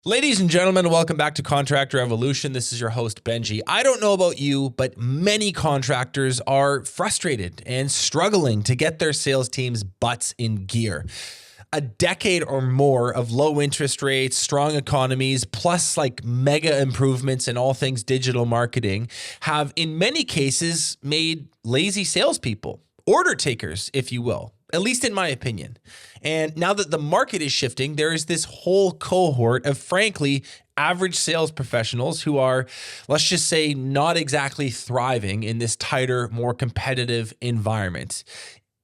Ladies and gentlemen, welcome back to Contractor Evolution. This is your host, Benji. I don't know about you, but many contractors are frustrated and struggling to get their sales teams' butts in gear. A decade or more of low interest rates, strong economies, plus like mega improvements in all things digital marketing have in many cases made lazy salespeople, order takers, if you will, at least in my opinion. And now that the market is shifting, there is this whole cohort of, frankly, average sales professionals who are, let's just say, not exactly thriving in this tighter, more competitive environment.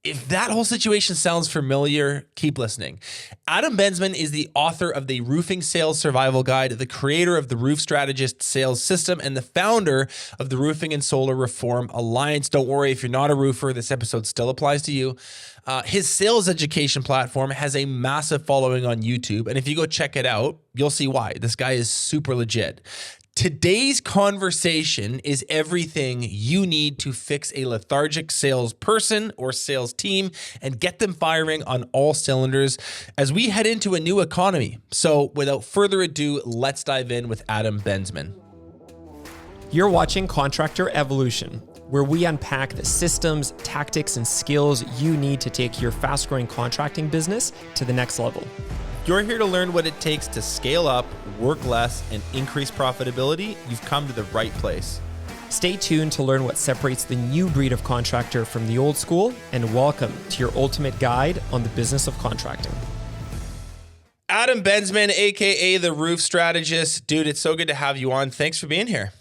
If that whole situation sounds familiar, keep listening. Adam Bensman is the author of the Roofing Sales Survival Guide, the creator of the Roof Strategist Sales System, and the founder of the Roofing and Solar Reform Alliance. Don't worry, if you're not a roofer, this episode still applies to you. His sales education platform has a massive following on YouTube, and if you go check it out, you'll see why. This guy is super legit. Today's conversation is everything you need to fix a lethargic salesperson or sales team and get them firing on all cylinders as we head into a new economy. So without further ado, let's dive in with Adam Bensman. You're watching Contractor Evolution, where we unpack the systems, tactics, and skills you need to take your fast-growing contracting business to the next level. You're here to learn what it takes to scale up, work less, and increase profitability. You've come to the right place. Stay tuned to learn what separates the new breed of contractor from the old school, and welcome to your ultimate guide on the business of contracting. Adam Bensman, aka the Roof Strategist. Dude, it's so good to have you on. Thanks for being here.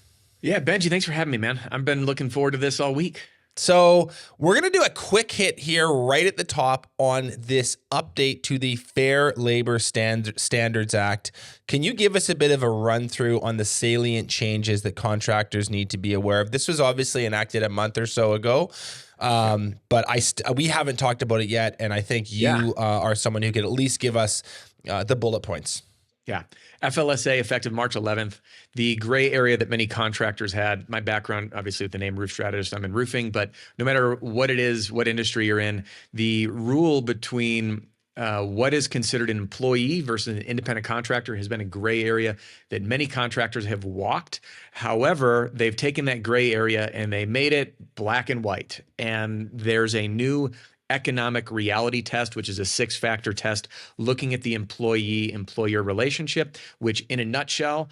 Yeah, Benji, thanks for having me, man. I've been looking forward to this all week. So we're going to do a quick hit here right at the top on this update to the Fair Labor Standards Act. Can you give us a bit of a run through on the salient changes that contractors need to be aware of? This was obviously enacted a month or so ago, but we haven't talked about it yet. And I think you are someone who could at least give us the bullet points. Yeah. FLSA effective March 11th. The gray area that many contractors had, my background, obviously with the name Roof Strategist, I'm in roofing, but no matter what it is, what industry you're in, the rule between what is considered an employee versus an independent contractor has been a gray area that many contractors have walked. However, they've taken that gray area and they made it black and white. And there's a new economic reality test, which is a 6-factor test looking at the employee-employer relationship, which in a nutshell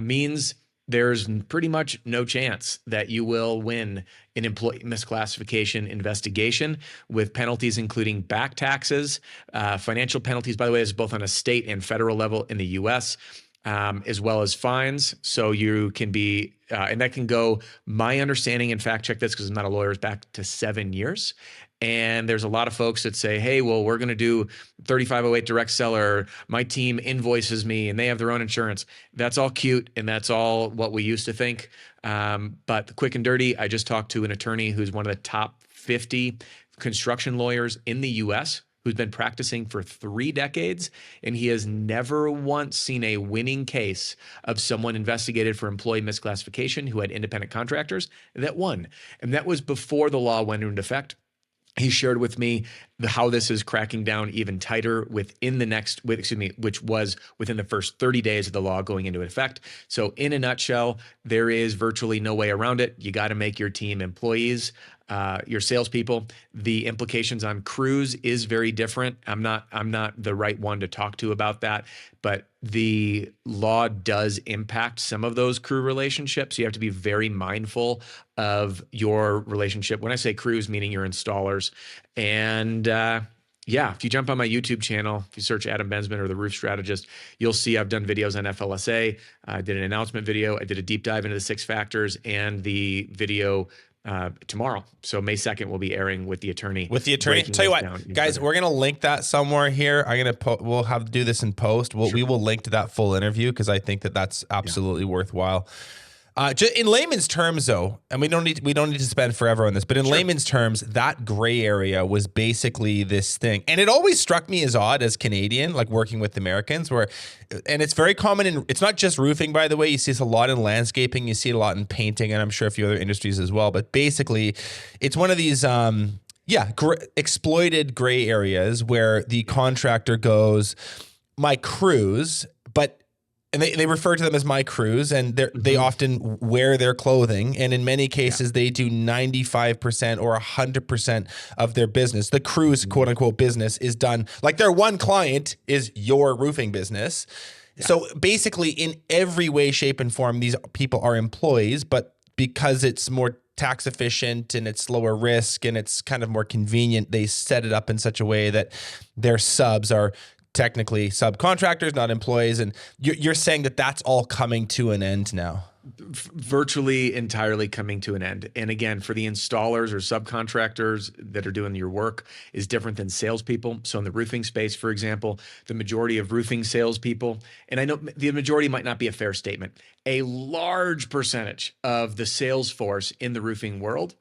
means there's pretty much no chance that you will win an employee misclassification investigation with penalties including back taxes, financial penalties, by the way, is both on a state and federal level in the U.S., as well as fines. So you can be, and that can go, my understanding, and fact check this because I'm not a lawyer, is back to 7 years. And there's a lot of folks that say, hey, well, we're going to do 3508 direct seller. My team invoices me and they have their own insurance. That's all cute. And that's all what we used to think. But the quick and dirty, I just talked to an attorney who's one of the top 50 construction lawyers in the US who's been practicing for 3 decades. And he has never once seen a winning case of someone investigated for employee misclassification who had independent contractors that won. And that was before the law went into effect. He shared with me how this is cracking down even tighter within which was within the first 30 days of the law going into effect. So in a nutshell, there is virtually no way around it. You got to make your team employees, your salespeople. The implications on crews is very different. I'm not the right one to talk to about that, but the law does impact some of those crew relationships. You have to be very mindful of your relationship. When I say crews, meaning your installers. And if you jump on my YouTube channel, if you search Adam Bensman or the Roof Strategist, you'll see I've done videos on FLSA. I did an announcement video. I did a deep dive into the 6 factors and the video tomorrow. So May 2nd we'll be airing with the attorney. Tell you what, guys, we're going to link that somewhere here. We'll have to do this in post. We will link to that full interview because I think that's absolutely worthwhile. In layman's terms, though, and we don't need to spend forever on this, but in layman's terms, that gray area was basically this thing, and it always struck me as odd as Canadian, like working with Americans, and it's very common it's not just roofing, by the way. You see this a lot in landscaping, you see it a lot in painting, and I'm sure a few other industries as well. But basically, it's one of these exploited gray areas where the contractor goes, my crews, but And they refer to them as my crews, and they often wear their clothing. And in many cases, they do 95% or 100% of their business. The crew's quote unquote business is done. Like their one client is your roofing business. Yeah. So basically in every way, shape, and form, these people are employees, but because it's more tax efficient and it's lower risk and it's kind of more convenient, they set it up in such a way that their subs are technically subcontractors, not employees. And you're saying that that's all coming to an end now. Virtually entirely coming to an end. And again, for the installers or subcontractors that are doing your work is different than salespeople. So in the roofing space, for example, the majority of roofing salespeople, and I know the majority might not be a fair statement, a large percentage of the sales force in the roofing world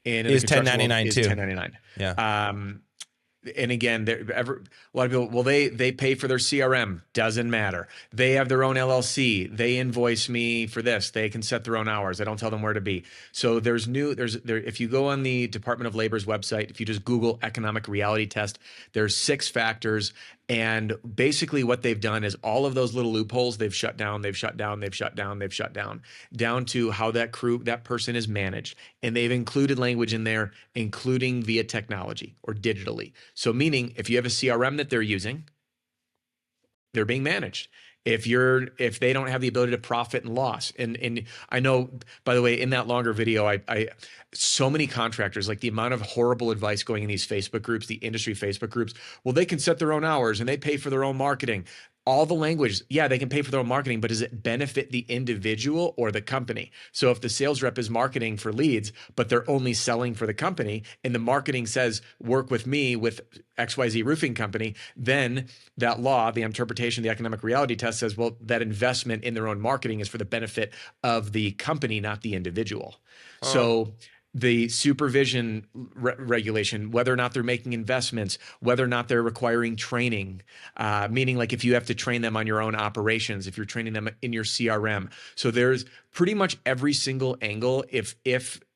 and is 1099 too. 1099. Yeah. And again, a lot of people, well, they pay for their CRM. Doesn't matter. They have their own LLC. They invoice me for this. They can set their own hours. I don't tell them where to be. So if you go on the Department of Labor's website, if you just Google economic reality test, there's 6 factors. And basically what they've done is all of those little loopholes, they've shut down down to how that person is managed. And they've included language in there, including via technology or digitally. So meaning if you have a CRM that they're using, they're being managed. If they don't have the ability to profit and loss. And I know, by the way, in that longer video, I so many contractors, like the amount of horrible advice going in these Facebook groups, the industry Facebook groups, well, they can set their own hours and they pay for their own marketing. All the language, yeah, they can pay for their own marketing, but does it benefit the individual or the company? So if the sales rep is marketing for leads, but they're only selling for the company, and the marketing says, work with me with XYZ roofing company, then that law, the interpretation of the economic reality test says, well, that investment in their own marketing is for the benefit of the company, not the individual. So the supervision regulation, whether or not they're making investments, whether or not they're requiring training, meaning like if you have to train them on your own operations, if you're training them in your CRM. So there's pretty much every single angle. If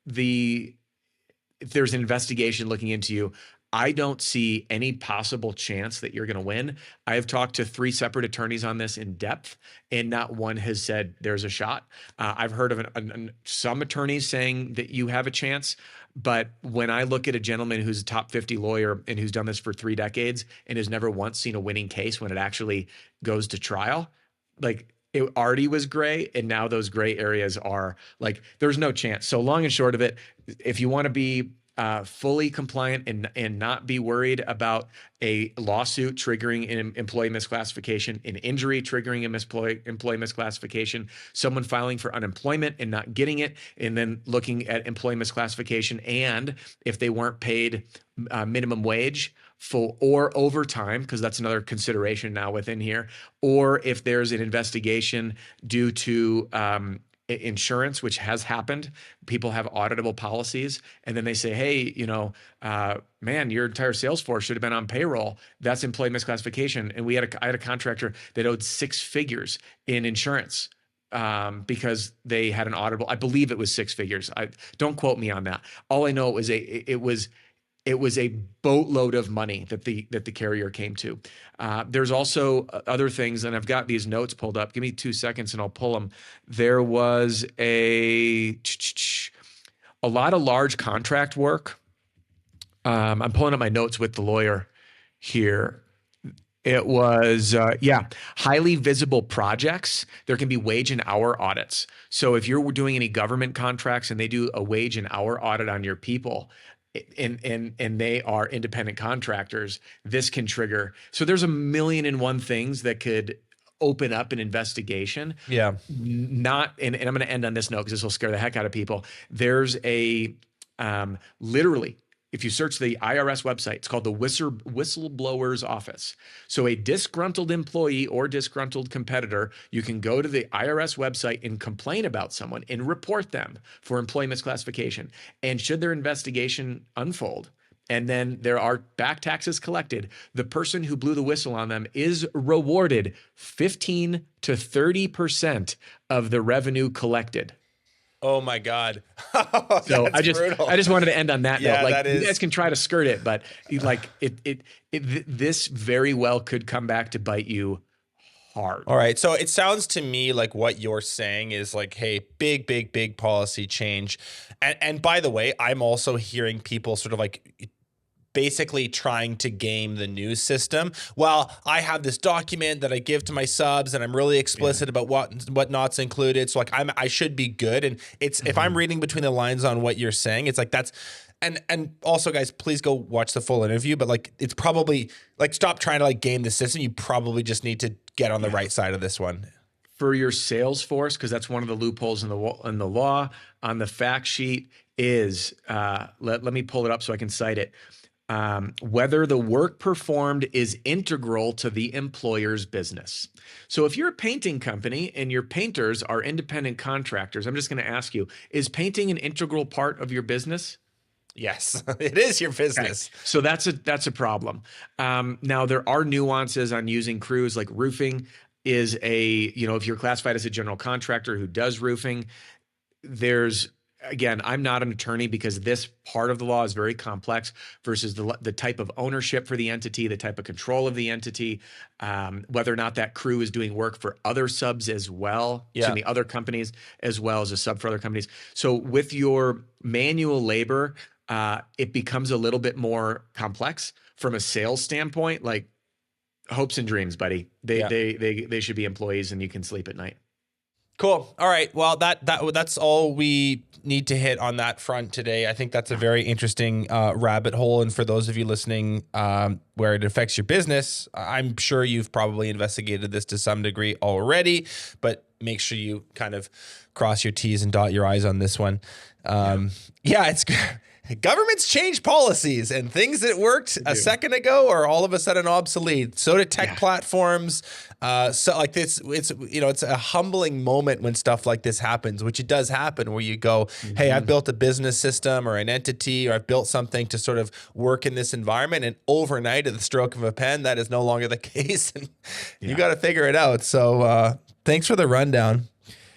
there's an investigation looking into you, I don't see any possible chance that you're going to win. I have talked to 3 separate attorneys on this in depth, and not one has said there's a shot. I've heard of some attorneys saying that you have a chance, but when I look at a gentleman who's a top 50 lawyer and who's done this for 3 decades and has never once seen a winning case when it actually goes to trial, like it already was gray, and now those gray areas are like, there's no chance. So long and short of it, if you want to be fully compliant and not be worried about a lawsuit triggering an employee misclassification, an injury triggering a employee misclassification, someone filing for unemployment and not getting it, and then looking at employee misclassification, and if they weren't paid minimum wage or overtime, because that's another consideration now within here, or if there's an investigation due to insurance, which has happened. People have auditable policies, and then they say, hey, man, your entire sales force should have been on payroll. That's employee misclassification. And I had a contractor that owed 6 figures in insurance because they had an auditable, I believe it was 6 figures. Don't quote me on that. All I know was it was a boatload of money that the carrier came to. There's also other things, and I've got these notes pulled up. Give me 2 seconds and I'll pull them. There was a lot of large contract work. I'm pulling up my notes with the lawyer here. It was, highly visible projects. There can be wage and hour audits. So if you're doing any government contracts and they do a wage and hour audit on your people, and they are independent contractors, this can trigger. So there's 1,000,001 things that could open up an investigation. Yeah. And I'm going to end on this note because this will scare the heck out of people. There's literally, if you search the IRS website, it's called the Whistleblower's Office. So a disgruntled employee or disgruntled competitor, you can go to the IRS website and complain about someone and report them for employee misclassification. And should their investigation unfold, and then there are back taxes collected, the person who blew the whistle on them is rewarded 15 to 30% of the revenue collected. Oh my God. So I just wanted to end on that note. Like, you guys can try to skirt it, but like this very well could come back to bite you hard. All right. So it sounds to me like what you're saying is like, hey, big policy change. And by the way, I'm also hearing people sort of like basically trying to game the news system. Well, I have this document that I give to my subs and I'm really explicit about what not's included. So like I should be good. And it's if I'm reading between the lines on what you're saying, it's like that's and also guys, please go watch the full interview. But like it's probably like stop trying to like game the system. You probably just need to get on the right side of this one. For your sales force, because that's one of the loopholes in the law on the fact sheet is let me pull it up so I can cite it. Whether the work performed is integral to the employer's business. So if you're a painting company and your painters are independent contractors, I'm just going to ask you, is painting an integral part of your business? Yes, it is your business. Okay. So that's a problem. Now there are nuances on using crews, like roofing is if you're classified as a general contractor who does roofing, again, I'm not an attorney because this part of the law is very complex versus the type of ownership for the entity, the type of control of the entity, whether or not that crew is doing work for other subs as well, the other companies, as well as a sub for other companies. So with your manual labor, it becomes a little bit more complex from a sales standpoint, like hopes and dreams, buddy. They should be employees and you can sleep at night. Cool. All right. Well, that's all we need to hit on that front today. I think that's a very interesting rabbit hole. And for those of you listening where it affects your business, I'm sure you've probably investigated this to some degree already, but make sure you kind of cross your T's and dot your I's on this one. It's governments change policies and things that worked a second ago are all of a sudden obsolete. So do tech platforms. So like this, it's a humbling moment when stuff like this happens, which it does happen where you go, hey, I've built a business system or an entity, or I've built something to sort of work in this environment. And overnight at the stroke of a pen, that is no longer the case. And you got to figure it out. So thanks for the rundown.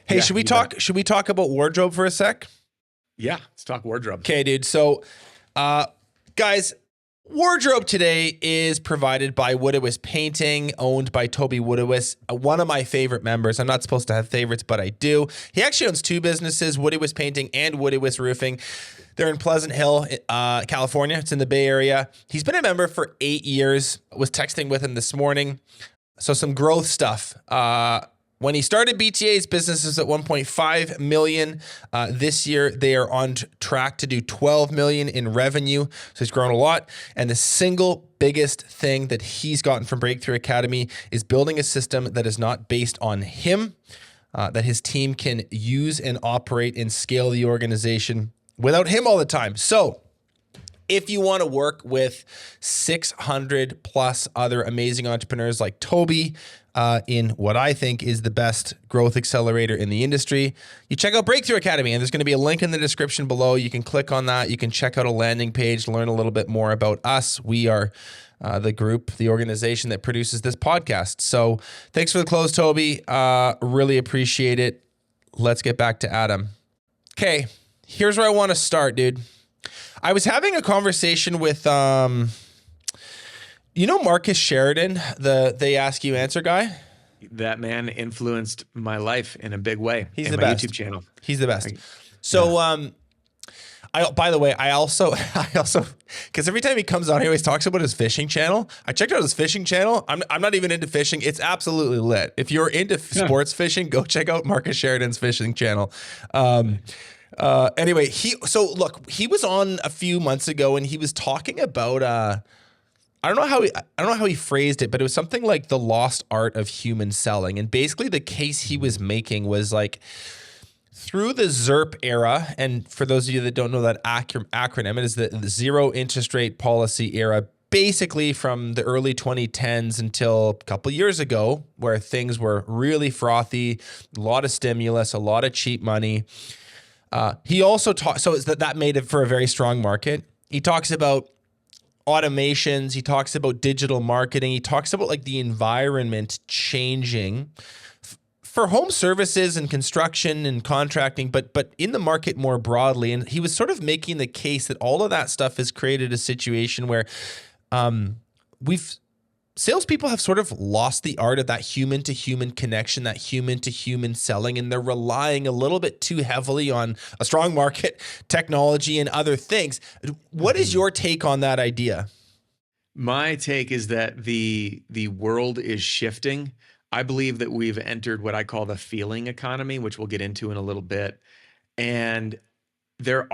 Hey, should we talk about wardrobe for a sec? Yeah, let's talk wardrobe. Okay, dude. So, guys, wardrobe today is provided by Woodowis Painting, owned by Toby Woodowis, one of my favorite members. I'm not supposed to have favorites, but I do. He actually owns two businesses, Woodowis Painting and Woodowis Roofing. They're in Pleasant Hill, California. It's in the Bay Area. He's been a member for 8 years. I was texting with him this morning. So some growth stuff. When he started BTA's business is at 1.5 million. This year, they are on track to do 12 million in revenue. So he's grown a lot. And the single biggest thing that he's gotten from Breakthrough Academy is building a system that is not based on him, that his team can use and operate and scale the organization without him all the time. So if you want to work with 600 plus other amazing entrepreneurs like Toby, in what I think is the best growth accelerator in the industry, you check out Breakthrough Academy, and there's going to be a link in the description below. You can click on that. You can check out a landing page, learn a little bit more about us. We are the group, the organization that produces this podcast. So thanks for the close, Toby. Really appreciate it. Let's get back to Adam. Okay, here's where I want to start, dude. I was having a conversation with Marcus Sheridan, the They Ask You Answer guy? That man influenced my life in a big way. He's the best. YouTube channel. He's the best. By the way, I also, because every time he comes on, he always talks about his fishing channel. I checked out his fishing channel. I'm not even into fishing. It's absolutely lit. If you're into sports fishing, go check out Marcus Sheridan's fishing channel. Anyway, he was on a few months ago and he was talking about, I don't know how he phrased it, but it was something like the lost art of human selling. And basically the case he was making was like, through the ZIRP era, and for those of you that don't know that acronym, it is the zero interest rate policy era, basically from the early 2010s until a couple years ago, where things were really frothy, a lot of stimulus, a lot of cheap money. He also talks, so that made it for a very strong market. He talks about automations. He talks about digital marketing. He talks about like the environment changing for home services and construction and contracting, but in the market more broadly. And he was sort of making the case that all of that stuff has created a situation where we've salespeople have sort of lost the art of that human to human connection, that human to human selling, and they're relying a little bit too heavily on a strong market, technology, and other things. What is your take on that idea? My take is that the world is shifting. I believe that we've entered what I call the feeling economy, which we'll get into in a little bit. And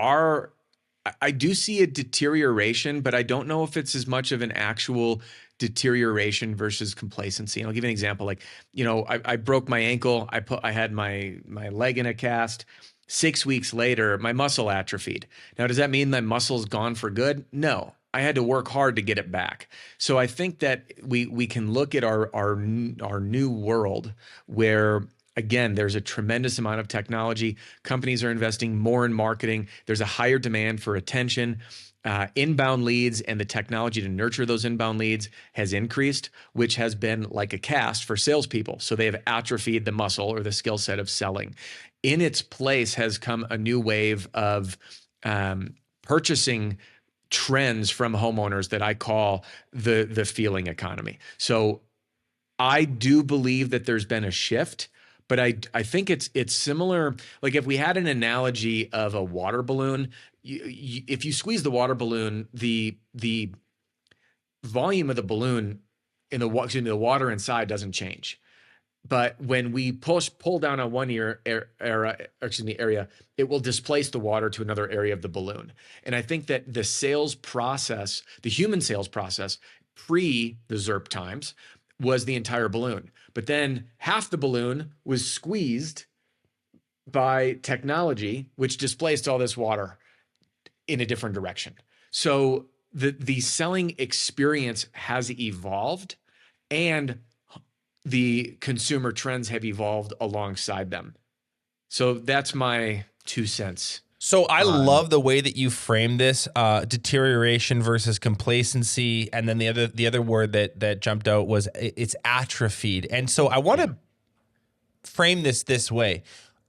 I do see a deterioration, but I don't know if it's as much of an actual deterioration versus complacency. And I'll give you an example. Like, I broke my ankle. I had my leg in a cast. 6 weeks later, my muscle atrophied. Now, does that mean my muscle's gone for good? No. I had to work hard to get it back. So I think that we can look at our new world where, again, there's a tremendous amount of technology. Companies are investing more in marketing. There's a higher demand for attention. Inbound leads and the technology to nurture those inbound leads has increased, which has been like a cast for salespeople. So they have atrophied the muscle or the skill set of selling. In its place has come a new wave of purchasing trends from homeowners that I call the feeling economy. So I do believe that there's been a shift, but I think it's similar. Like if we had an analogy of a water balloon, if you squeeze the water balloon, the volume of the balloon in the water inside doesn't change. But when we pull down on one area, it will displace the water to another area of the balloon. And I think that the sales process, the human sales process, pre the ZERP times, was the entire balloon. But then half the balloon was squeezed by technology, which displaced all this water in a different direction. So the selling experience has evolved, and the consumer trends have evolved alongside them. So that's my 2 cents. So I love the way that you frame this, deterioration versus complacency. And then the other word that jumped out was it's atrophied. And so I want to frame this way.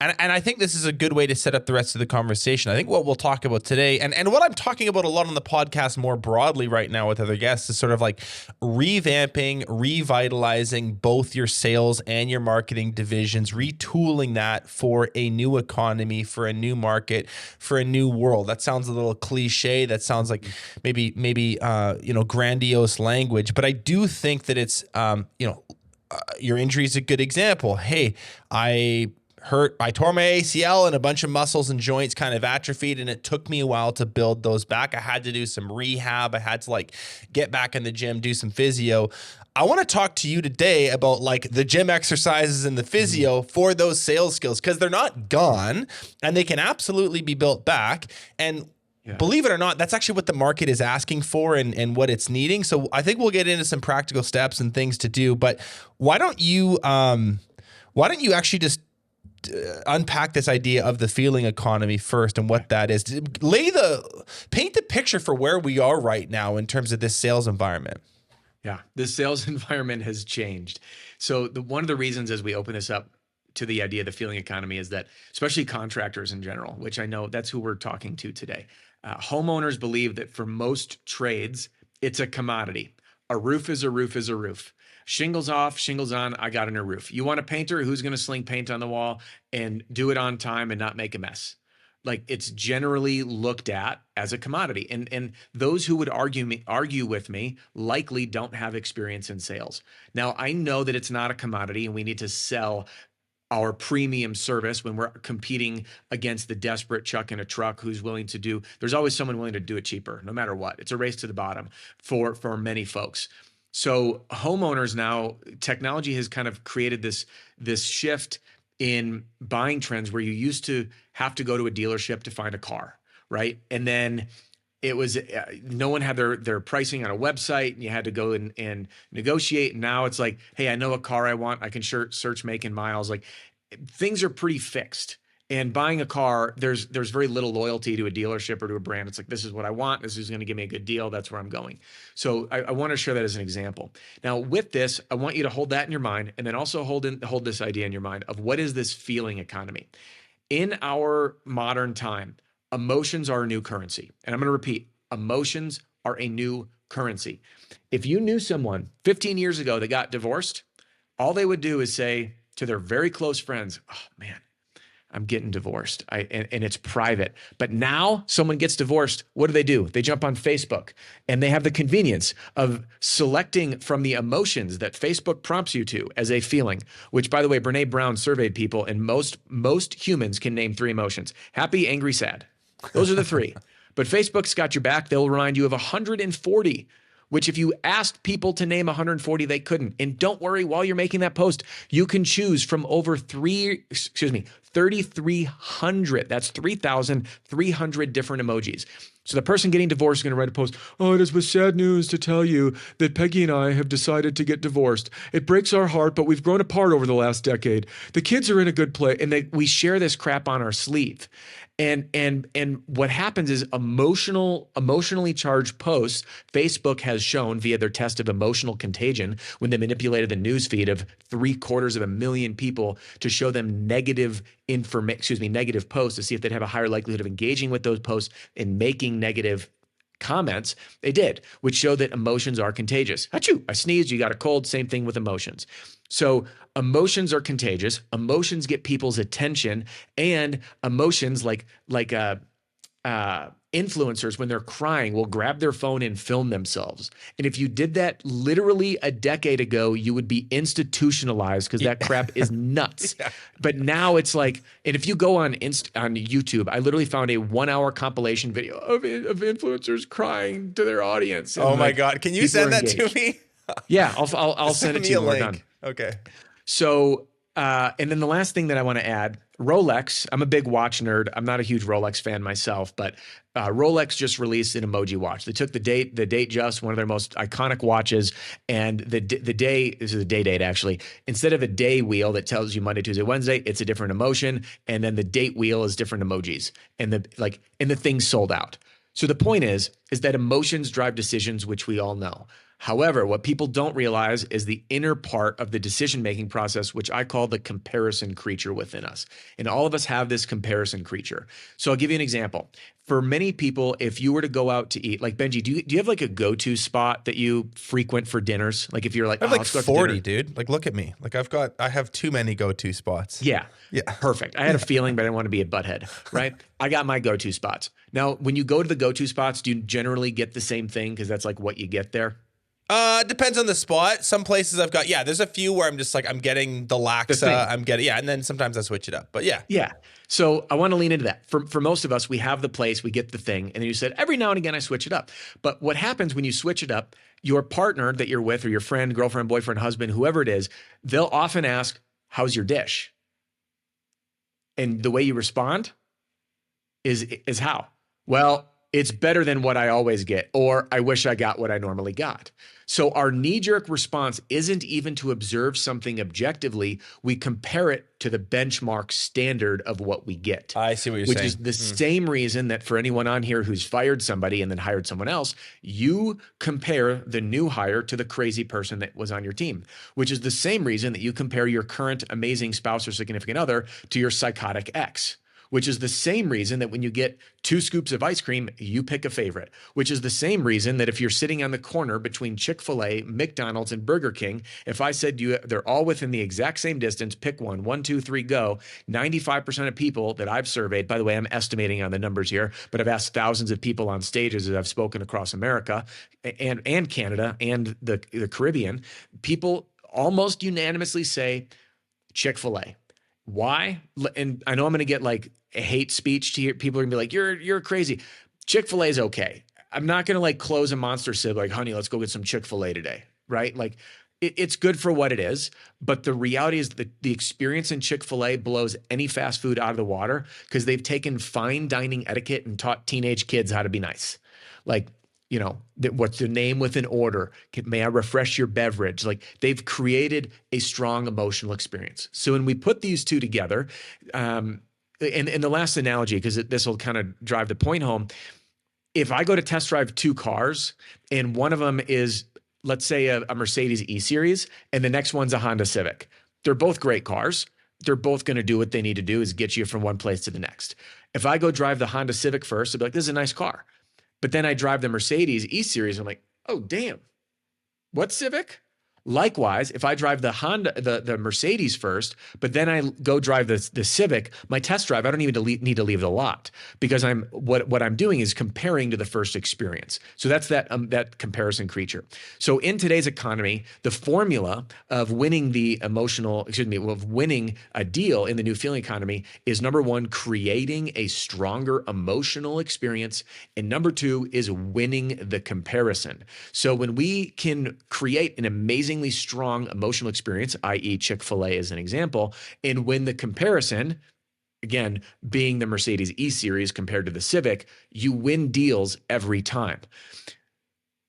And I think this is a good way to set up the rest of the conversation. I think what we'll talk about today, and what I'm talking about a lot on the podcast more broadly right now with other guests, is sort of like revamping, revitalizing both your sales and your marketing divisions, retooling that for a new economy, for a new market, for a new world. That sounds a little cliche. That sounds like maybe grandiose language. But I do think that it's your injury is a good example. Hey, I tore my ACL and a bunch of muscles and joints kind of atrophied, and it took me a while to build those back. I had to do some rehab. I had to get back in the gym, do some physio. I want to talk to you today about the gym exercises and the physio for those sales skills, because they're not gone and they can absolutely be built back. And believe it or not, that's actually what the market is asking for and what it's needing. So I think we'll get into some practical steps and things to do, but why don't you actually just unpack this idea of the feeling economy first and what that is. Paint the picture for where we are right now in terms of this sales environment. Yeah, the sales environment has changed. So one of the reasons as we open this up to the idea of the feeling economy is that, especially contractors in general, which I know that's who we're talking to today, homeowners believe that for most trades, it's a commodity. A roof is a roof is a roof. Shingles off, shingles on, I got a new roof. You want a painter who's going to sling paint on the wall and do it on time and not make a mess. It's generally looked at as a commodity. And those who would argue with me likely don't have experience in sales. Now, I know that it's not a commodity and we need to sell our premium service when we're competing against the desperate Chuck in a truck who's willing to do, there's always someone willing to do it cheaper, no matter what. It's a race to the bottom for many folks. So homeowners now, technology has kind of created this shift in buying trends where you used to have to go to a dealership to find a car, right? And then it was no one had their pricing on a website, and you had to go and negotiate. And now it's like, hey, I know a car I want. I can search make and miles. Things are pretty fixed. And buying a car, there's very little loyalty to a dealership or to a brand. It's like, this is what I want. This is going to give me a good deal. That's where I'm going. So I want to share that as an example. Now, with this, I want you to hold that in your mind, and then also hold this idea in your mind of what is this feeling economy. In our modern time, emotions are a new currency. And I'm going to repeat, emotions are a new currency. If you knew someone 15 years ago that got divorced, all they would do is say to their very close friends, oh man, I'm getting divorced. And it's private. But now someone gets divorced. What do? They jump on Facebook, and they have the convenience of selecting from the emotions that Facebook prompts you to as a feeling, which, by the way, Brene Brown surveyed people, and most humans can name 3 emotions: happy, angry, sad. Those are the 3. But Facebook's got your back. They'll remind you of 140, which if you asked people to name 140, they couldn't. And don't worry, while you're making that post, you can choose from over 3,300. That's 3,300 different emojis. So the person getting divorced is going to write a post. Oh, it is with sad news to tell you that Peggy and I have decided to get divorced. It breaks our heart, but we've grown apart over the last decade. The kids are in a good place, and we share this crap on our sleeve. And what happens is emotionally charged posts, Facebook has shown via their test of emotional contagion, when they manipulated the news feed of 750,000 people to show them negative posts to see if they'd have a higher likelihood of engaging with those posts and making negative comments. They did, which showed that emotions are contagious. Achoo, I sneezed, you got a cold, same thing with emotions. So emotions are contagious. Emotions get people's attention, and emotions like influencers, when they're crying, will grab their phone and film themselves. And if you did that literally a decade ago, you would be institutionalized, because that crap is nuts. Yeah. But now it's like, and if you go on YouTube, I literally found a 1-hour compilation video of influencers crying to their audience. Oh my God. Can you send that to me? Yeah, I'll send it to you when we're done. Okay. So, and then the last thing that I want to add, Rolex. I'm a big watch nerd. I'm not a huge Rolex fan myself, but Rolex just released an emoji watch. They took the Datejust, one of their most iconic watches, and the day, this is a date actually. Instead of a day wheel that tells you Monday, Tuesday, Wednesday, it's a different emotion, and then the date wheel is different emojis, and the thing sold out. So the point is that emotions drive decisions, which we all know. However, what people don't realize is the inner part of the decision-making process, which I call the comparison creature within us. And all of us have this comparison creature. So I'll give you an example. For many people, if you were to go out to eat, like Benji, do you have like a go-to spot that you frequent for dinners? Like if you're like, I have like 40, dude. Like, look at me. Like I have too many go-to spots. Yeah. Yeah. Perfect. I had a feeling, but I didn't want to be a butthead, right? I got my go-to spots. Now, when you go to the go-to spots, do you generally get the same thing? Because that's like what you get there. Depends on the spot. Some places I've got, there's a few where I'm just like, I'm getting the Laxa, and then sometimes I switch it up, but yeah. Yeah. So I want to lean into that. For most of us, we have the place, we get the thing, and then you said, every now and again I switch it up. But what happens when you switch it up, your partner that you're with, or your friend, girlfriend, boyfriend, husband, whoever it is, they'll often ask, how's your dish? And the way you respond is how? Well, it's better than what I always get, or I wish I got what I normally got. So our knee-jerk response isn't even to observe something objectively. We compare it to the benchmark standard of what we get. I see what you're saying. saying. Which is the same reason that for anyone on here who's fired somebody and then hired someone else, you compare the new hire to the crazy person that was on your team, which is the same reason that you compare your current amazing spouse or significant other to your psychotic ex. Which is the same reason that when you get 2 scoops of ice cream, you pick a favorite, which is the same reason that if you're sitting on the corner between Chick-fil-A, McDonald's, and Burger King, if I said to you, they're all within the exact same distance, pick one, 1, 2, 3, go. 95% of people that I've surveyed, by the way, I'm estimating on the numbers here, but I've asked thousands of people on stages as I've spoken across America and Canada and the Caribbean, people almost unanimously say Chick-fil-A. Why? And I know I'm going to get like a hate speech to hear. People are gonna be like, you're crazy. Chick-fil-A is okay. I'm not going to like close a monster sib like, honey, let's go get some Chick-fil-A today. Right? Like it's good for what it is. But the reality is that the experience in Chick-fil-A blows any fast food out of the water because they've taken fine dining etiquette and taught teenage kids how to be nice. Like, you know, what's the name with an order? May I refresh your beverage? Like they've created a strong emotional experience. So when we put these two together, and the last analogy, because this will kind of drive the point home. If I go to test drive 2 cars and one of them is, let's say a Mercedes E-Series and the next one's a Honda Civic, they're both great cars. They're both going to do what they need to do is get you from one place to the next. If I go drive the Honda Civic first, I'll be like, this is a nice car. But then I drive the Mercedes E-Series. I'm like, oh, damn. What Civic? Likewise, if I drive the Honda, the Mercedes first, but then I go drive the Civic, my test drive, I don't even need to leave the lot, because what I'm doing is comparing to the first experience. So that's that comparison creature. So in today's economy, the formula of winning of winning a deal in the new feeling economy is, number one, creating a stronger emotional experience, and number two is winning the comparison. So when we can create an amazingly strong emotional experience, i.e. Chick-fil-A as an example, and win the comparison, again, being the Mercedes E-Series compared to the Civic, you win deals every time.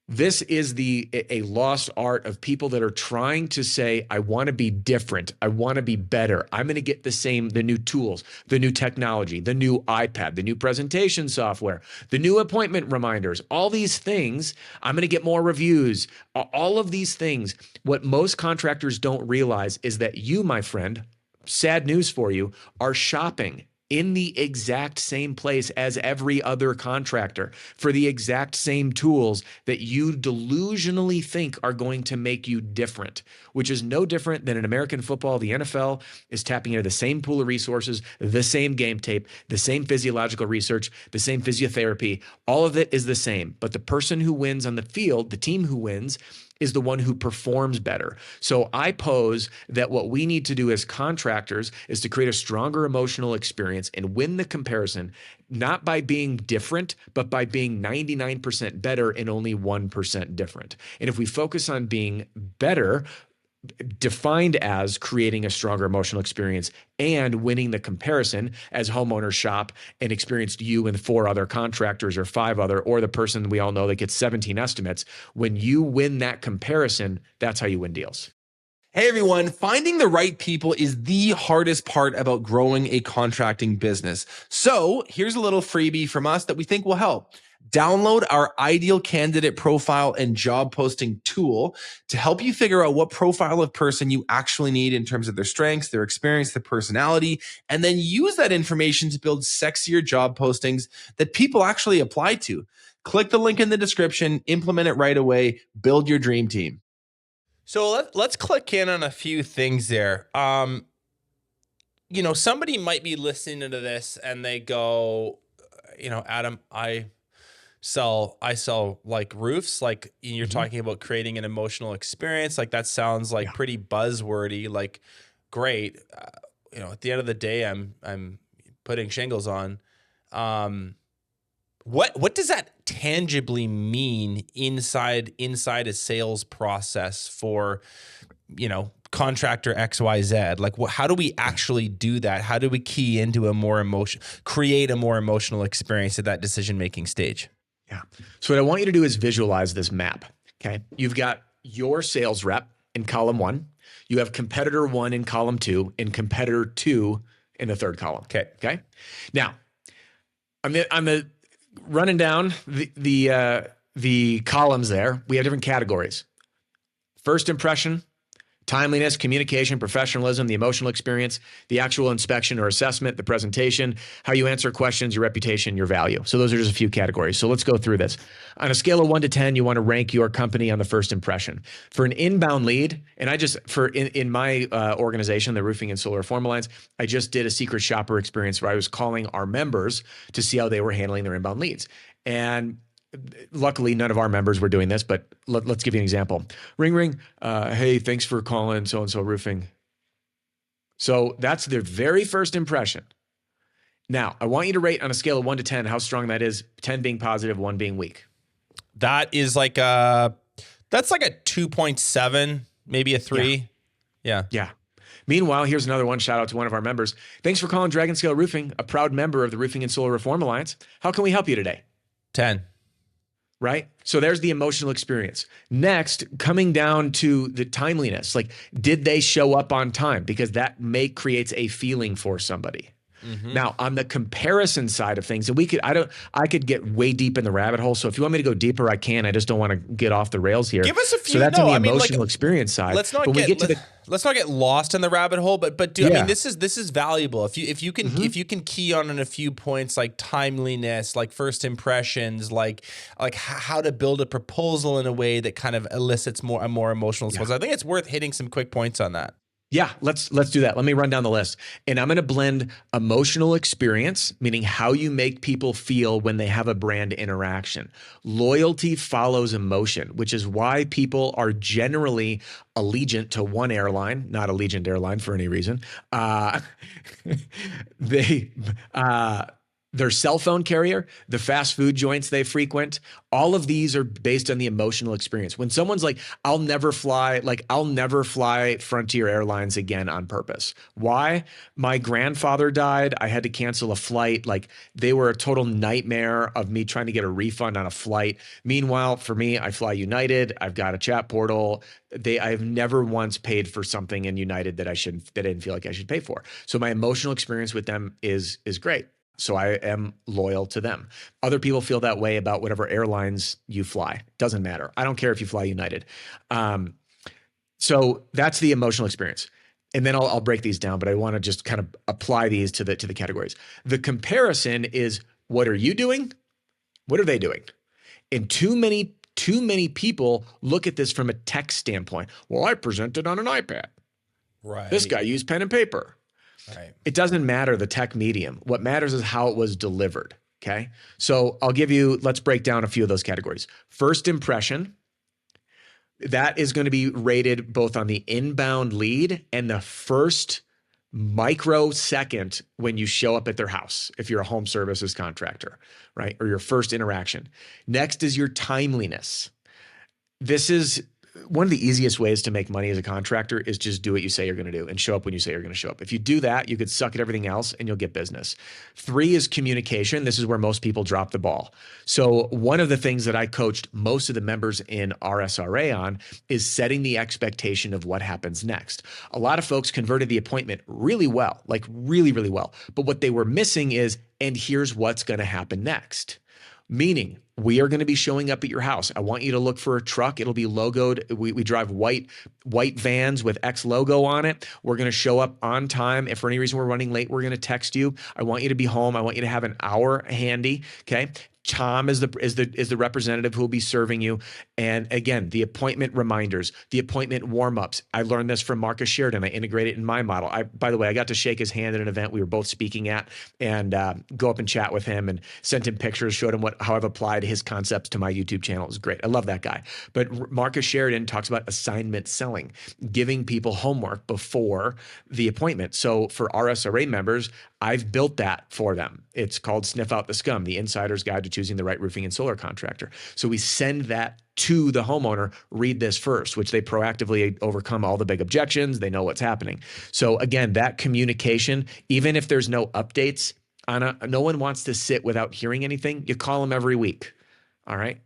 This is a lost art of people that are trying to say, I want to be different. I want to be better. I'm going to get the new tools, the new technology, the new iPad, the new presentation software, the new appointment reminders, all these things. I'm going to get more reviews. All of these things. What most contractors don't realize is that you, my friend, sad news for you, are shopping in the exact same place as every other contractor for the exact same tools that you delusionally think are going to make you different, which is no different than in American football. The NFL is tapping into the same pool of resources, the same game tape, the same physiological research, the same physiotherapy. All of it is the same. But the person who wins on the field, the team who wins, is the one who performs better. So I pose that what we need to do as contractors is to create a stronger emotional experience and win the comparison, not by being different, but by being 99% better and only 1% different. And if we focus on being better, defined as creating a stronger emotional experience and winning the comparison, as homeowners shop and experienced you and 4 other contractors or 5 other, or the person we all know that gets 17 estimates, when you win that comparison, that's how you win deals. Hey everyone, finding the right people is the hardest part about growing a contracting business. So here's a little freebie from us that we think will help. Download our ideal candidate profile and job posting tool to help you figure out what profile of person you actually need in terms of their strengths, their experience, their personality, and then use that information to build sexier job postings that people actually apply to. Click the link in the description, implement it right away, build your dream team. So let's click in on a few things there. Somebody might be listening to this and they go, Adam, I sell like roofs, like you're talking about creating an emotional experience. Like that sounds like pretty buzzwordy, like great. At the end of the day, I'm putting shingles on. What does that tangibly mean inside a sales process for, contractor XYZ? Like how do we actually do that? How do we key into create a more emotional experience at that decision-making stage? Yeah. So what I want you to do is visualize this map. Okay. You've got your sales rep in column 1. You have competitor 1 in column 2 and competitor 2 in the third column. Okay. Okay. Now I'm running down the columns there. We have different categories. First impression, timeliness, communication, professionalism, the emotional experience, the actual inspection or assessment, the presentation, how you answer questions, your reputation, your value. So those are just a few categories. So let's go through this. On a scale of 1 to 10, you want to rank your company on the first impression. For an inbound lead, and in my organization, the Roofing and Solar Reform Alliance, I just did a secret shopper experience where I was calling our members to see how they were handling their inbound leads. And luckily, none of our members were doing this, but let's give you an example. Ring, ring. Hey, thanks for calling so-and-so roofing. So that's their very first impression. Now, I want you to rate on a scale of 1 to 10 how strong that is, 10 being positive, 1 being weak. That is like that's like a 2.7, maybe a 3. Yeah. Meanwhile, here's another one. Shout out to one of our members. Thanks for calling Dragon Scale Roofing, a proud member of the Roofing and Solar Reform Alliance. How can we help you today? 10. Right? So there's the emotional experience. Next, coming down to the timeliness, like did they show up on time? Because that creates a feeling for somebody. Now, on the comparison side of things, and I could get way deep in the rabbit hole. So if you want me to go deeper, I can. I just don't want to get off the rails here. Give us a few. So that's on the emotional experience side. Let's not get lost in the rabbit hole, but I mean, this is valuable. If you can key on a few points like timeliness, like first impressions, like how to build a proposal in a way that kind of elicits a more emotional response. I think it's worth hitting some quick points on that. Yeah, let's do that. Let me run down the list. And I'm going to blend emotional experience, meaning how you make people feel when they have a brand interaction. Loyalty follows emotion, which is why people are generally allegiant to one airline, not Allegiant Airline for any reason. Their cell phone carrier, the fast food joints they frequent, all of these are based on the emotional experience. When someone's like, I'll never fly Frontier Airlines again on purpose. Why? My grandfather died. I had to cancel a flight. Like, they were a total nightmare of me trying to get a refund on a flight. Meanwhile, for me, I fly United. I've got a chat portal. I've never once paid for something in United that I didn't feel like I should pay for. So my emotional experience with them is great. So I am loyal to them. Other people feel that way about whatever airlines you fly. Doesn't matter. I don't care if you fly United. So that's the emotional experience. And then I'll break these down, but I want to just kind of apply these to the categories. The comparison is, what are you doing? What are they doing? And too many people look at this from a tech standpoint. Well, I presented on an iPad. Right. This guy used pen and paper. Right. It doesn't matter the tech medium. What matters is how it was delivered. Okay. So let's break down a few of those categories. First impression, that is going to be rated both on the inbound lead and the first microsecond when you show up at their house, if you're a home services contractor, right? Or your first interaction. Next is your timeliness. This is one of the easiest ways to make money as a contractor is just do what you say you're going to do and show up when you say you're going to show up. If you do that, you could suck at everything else and you'll get business. 3 is communication. This is where most people drop the ball. So one of the things that I coached most of the members in RSRA on is setting the expectation of what happens next. A lot of folks converted the appointment really well, like really, really well. But what they were missing is, and here's what's going to happen next. Meaning, we are going to be showing up at your house. I want you to look for a truck. It'll be logoed. We drive white vans with X logo on it. We're going to show up on time. If for any reason we're running late, we're going to text you. I want you to be home. I want you to have an hour handy. Okay. Tom is the representative who will be serving you. And again, the appointment reminders, the appointment warm-ups. I learned this from Marcus Sheridan. I integrate it in my model. By the way, I got to shake his hand at an event we were both speaking at and go up and chat with him and sent him pictures, showed him how I've applied his concepts to my YouTube channel. It was great. I love that guy. But Marcus Sheridan talks about assignment selling, giving people homework before the appointment. So for RSRA members, I've built that for them. It's called Sniff Out the Scum, the Insider's Guide to Choosing the Right Roofing and Solar Contractor. So we send that to the homeowner, read this first, which they proactively overcome all the big objections. They know what's happening. So again, that communication, even if there's no updates, no one wants to sit without hearing anything. You call them every week. All right.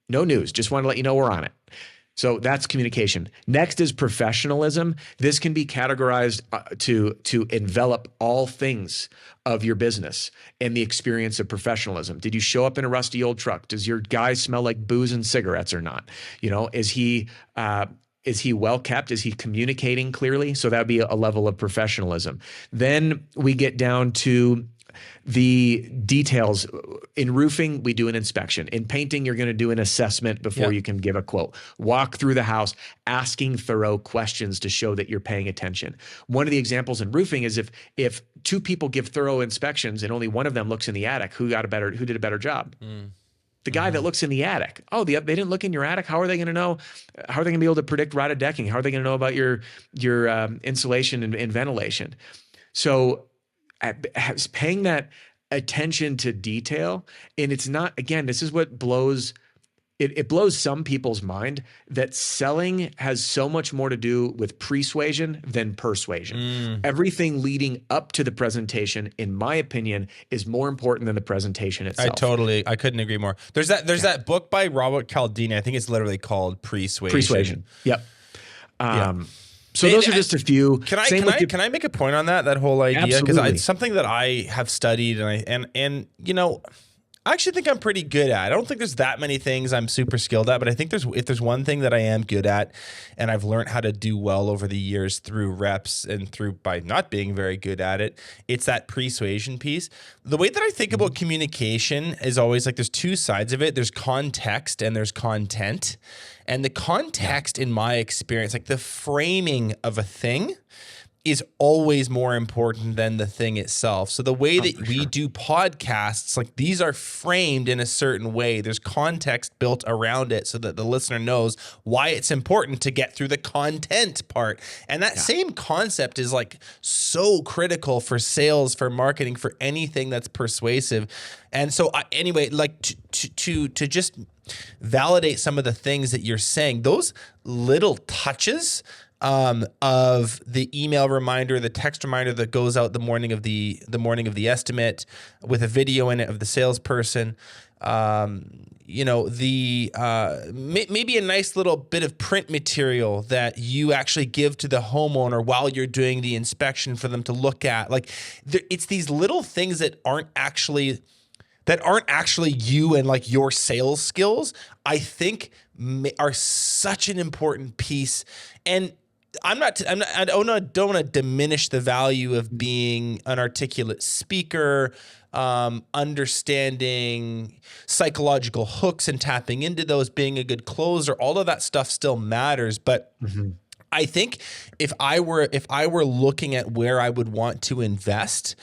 No news. Just want to let you know we're on it. So that's communication. Next is professionalism. This can be categorized to envelop all things of your business and the experience of professionalism. Did you show up in a rusty old truck? Does your guy smell like booze and cigarettes or not? Is he well kept? Is he communicating clearly? So that would be a level of professionalism. Then we get down to the details. In roofing, we do an inspection. In painting, you're going to do an assessment before you can give a quote. Walk through the house, asking thorough questions to show that you're paying attention. One of the examples in roofing is if 2 people give thorough inspections and only one of them looks in the attic, who did a better job? The guy that looks in the attic. Oh, they didn't look in your attic. How are they going to know? How are they going to be able to predict rotted decking? How are they going to know about your insulation and ventilation? So paying that attention to detail. And it's not, again, this is what blows, it blows some people's mind that selling has so much more to do with persuasion than persuasion. Everything leading up to the presentation, in my opinion, is more important than the presentation itself. I couldn't agree more. There's that book by Robert Cialdini. I think it's literally called Persuasion. Yep. So those are just a few. Can I make a point on that whole idea? Because it's something that I have studied and you know, I actually think I'm pretty good at. I don't think there's that many things I'm super skilled at, but I think if there's one thing that I am good at and I've learned how to do well over the years through reps and through by not being very good at it, it's that persuasion piece. The way that I think about communication is always like there's two sides of it. There's context and there's content. And the context, in my experience, like the framing of a thing is always more important than the thing itself. So the way that we do podcasts, like these are framed in a certain way. There's context built around it so that the listener knows why it's important to get through the content part. And that same concept is like so critical for sales, for marketing, for anything that's persuasive. And so anyway, like to just validate some of the things that you're saying, those little touches of the email reminder, the text reminder that goes out the morning of the estimate with a video in it of the salesperson. You know, maybe a nice little bit of print material that you actually give to the homeowner while you're doing the inspection for them to look at. Like it's these little things that aren't actually you and like your sales skills, I think are such an important piece. And I don't want to diminish the value of being an articulate speaker, understanding psychological hooks and tapping into those, being a good closer, all of that stuff still matters. But I think if I were looking at where I would want to invest,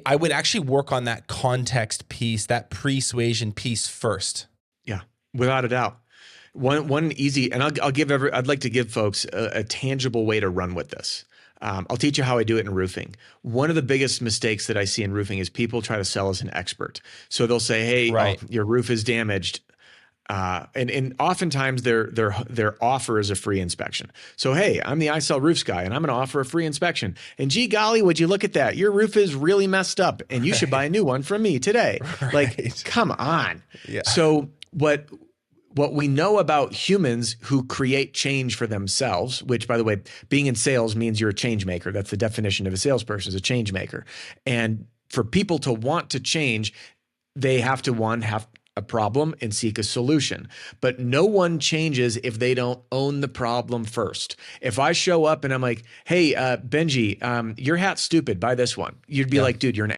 I would actually work on that context piece, that persuasion piece first. Yeah, without a doubt. One easy, and I'd like to give folks a tangible way to run with this. I'll teach you how I do it in roofing. One of the biggest mistakes that I see in roofing is people try to sell as an expert. So they'll say, "Hey, your roof is damaged," and oftentimes their offer is a free inspection. So, "Hey, I'm the I Sell Roofs guy, and I'm going to offer a free inspection. And gee golly, would you look at that? Your roof is really messed up, and you should buy a new one from me today." Like, come on. Yeah. So what we know about humans who create change for themselves, which, by the way, being in sales means you're a change maker. That's the definition of a salesperson, is a change maker. And for people to want to change, they have to, have a problem and seek a solution. But no one changes if they don't own the problem first. If I show up and I'm like, "Hey, Benji, your hat's stupid, buy this one," you'd be like, "Dude, you're an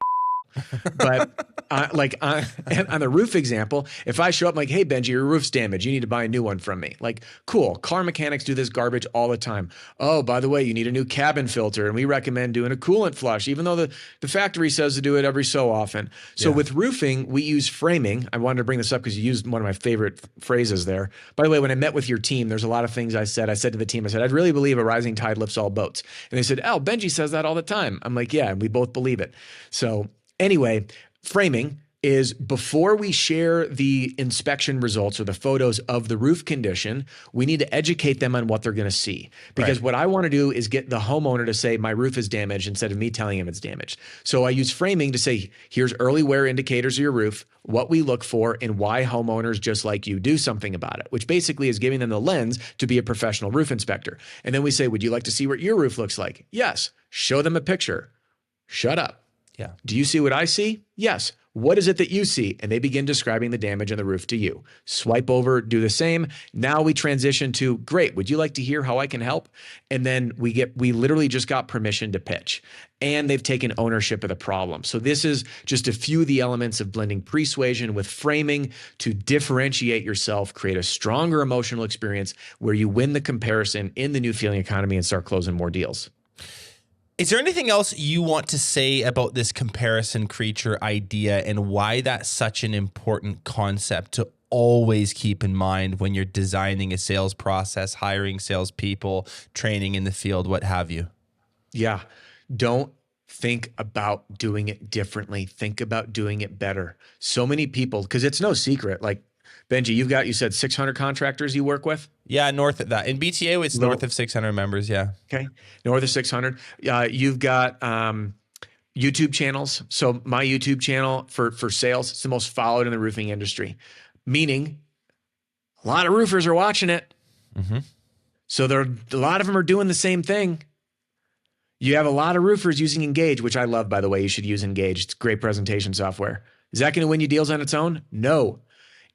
But on the roof example, if I show up like, "Hey, Benji, your roof's damaged. You need to buy a new one from me." Like, cool. Car mechanics do this garbage all the time. "Oh, by the way, you need a new cabin filter, and we recommend doing a coolant flush, even though the factory says to do it every so often." So with roofing, we use framing. I wanted to bring this up because you used one of my favorite phrases there. By the way, when I met with your team, there's a lot of things I said. I said to the team, "I'd really believe a rising tide lifts all boats." And they said, "Oh, Benji says that all the time." I'm like, "Yeah, and we both believe it." So anyway, framing is before we share the inspection results or the photos of the roof condition, we need to educate them on what they're going to see. Because what I want to do is get the homeowner to say, "My roof is damaged," instead of me telling him it's damaged. So I use framing to say, "Here's early wear indicators of your roof, what we look for, and why homeowners just like you do something about it," which basically is giving them the lens to be a professional roof inspector. And then we say, "Would you like to see what your roof looks like?" Yes. Show them a picture. Shut up. Yeah. "Do you see what I see?" "Yes." "What is it that you see?" And they begin describing the damage on the roof to you. Swipe over, do the same. Now we transition to, "Great, would you like to hear how I can help?" And then we literally just got permission to pitch, and they've taken ownership of the problem. So this is just a few of the elements of blending persuasion with framing to differentiate yourself, create a stronger emotional experience where you win the comparison in the new feeling economy and start closing more deals. Is there anything else you want to say about this comparison creature idea and why that's such an important concept to always keep in mind when you're designing a sales process, hiring salespeople, training in the field, what have you? Yeah. Don't think about doing it differently. Think about doing it better. So many people, because it's no secret, like, Benji, you said 600 contractors you work with? Yeah, north of that. In BTA, it's north of 600 members, yeah. Okay, north of 600. You've got YouTube channels. So my YouTube channel for sales, it's the most followed in the roofing industry, meaning a lot of roofers are watching it. So a lot of them are doing the same thing. You have a lot of roofers using Engage, which I love, by the way. You should use Engage. It's great presentation software. Is that going to win you deals on its own? No.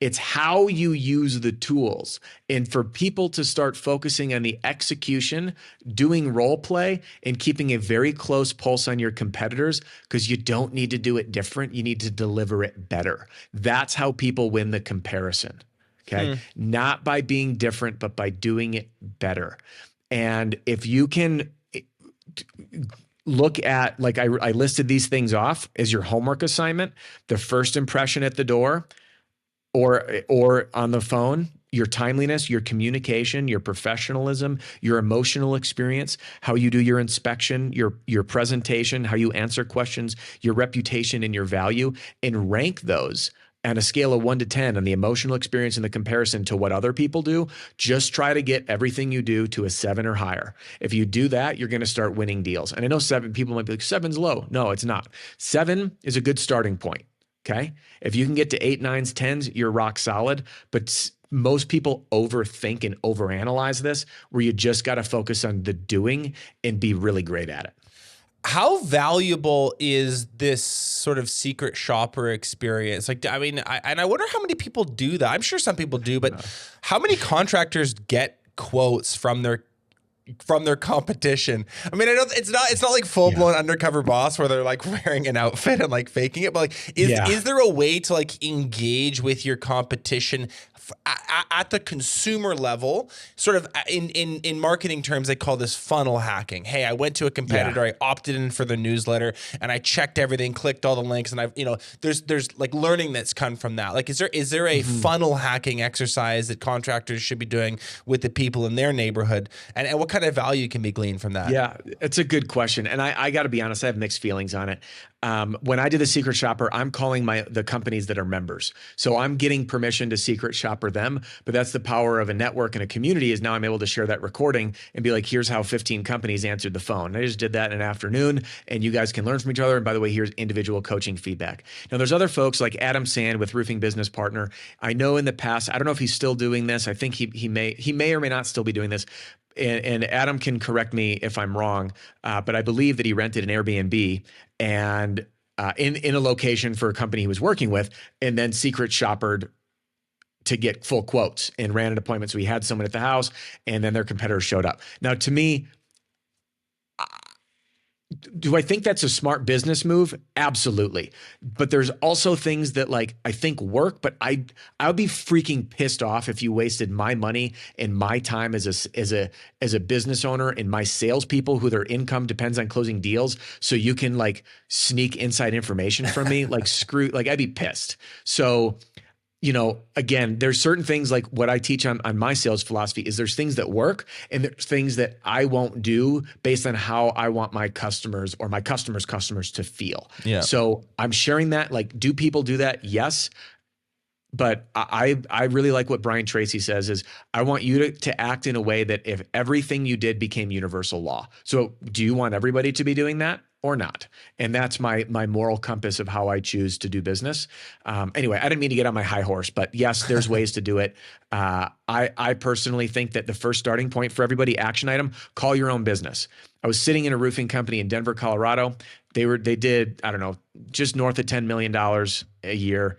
It's how you use the tools. And for people to start focusing on the execution, doing role play, and keeping a very close pulse on your competitors, because you don't need to do it different. You need to deliver it better. That's how people win the comparison. Okay. Not by being different, but by doing it better. And if you can look at, like I listed these things off as your homework assignment, the first impression at the door or on the phone, your timeliness, your communication, your professionalism, your emotional experience, how you do your inspection, your presentation, how you answer questions, your reputation and your value, and rank those on a scale of 1 to 10 on the emotional experience and the comparison to what other people do. Just try to get everything you do to a 7 or higher. If you do that, you're going to start winning deals. And I know 7 people might be like, 7's low. No, it's not. 7 is a good starting point. Okay. If you can get to 8, 9s, 10s, you're rock solid. But most people overthink and overanalyze this, where you just got to focus on the doing and be really great at it. How valuable is this sort of secret shopper experience? Like, I mean, I wonder how many people do that. I'm sure some people do, but how many contractors get quotes from their competition? I mean, I know it's not like full blown undercover boss where they're like wearing an outfit and like faking it, but like, is there a way to like engage with your competition at the consumer level? Sort of in marketing terms, they call this funnel hacking. Hey, I went to a competitor, I opted in for the newsletter, and I checked everything, clicked all the links, and there's like learning that's come from that. Like, is there a funnel hacking exercise that contractors should be doing with the people in their neighborhood, and what kind of value can be gleaned from that? Yeah, it's a good question, and I got to be honest, I have mixed feelings on it. When I do the secret shopper, I'm calling the companies that are members. So I'm getting permission to secret shopper them, but that's the power of a network and a community. Is now I'm able to share that recording and be like, here's how 15 companies answered the phone. I just did that in an afternoon, and you guys can learn from each other. And by the way, here's individual coaching feedback. Now there's other folks like Adam Sand with Roofing Business Partner. I know in the past, I don't know if he's still doing this. I think he may or may not still be doing this. And Adam can correct me if I'm wrong, but I believe that he rented an Airbnb and in a location for a company he was working with, and then secret shoppered to get full quotes and ran an appointment. So he had someone at the house, and then their competitors showed up. Now, to me, do I think that's a smart business move? Absolutely. But there's also things that like I think work, but I would be freaking pissed off if you wasted my money and my time as a business owner and my salespeople who their income depends on closing deals, so you can like sneak inside information from me. Like I'd be pissed. So, again, there's certain things like what I teach on my sales philosophy is there's things that work, and there's things that I won't do based on how I want my customers or my customers' customers to feel. Yeah. So I'm sharing that. Like, do people do that? Yes. But I really like what Brian Tracy says is I want you to act in a way that if everything you did became universal law. So do you want everybody to be doing that or not? And that's my moral compass of how I choose to do business. Anyway, I didn't mean to get on my high horse, but yes, there's ways to do it. I personally think that the first starting point for everybody, action item, call your own business. I was sitting in a roofing company in Denver, Colorado. They did, I don't know, just north of $10 million a year.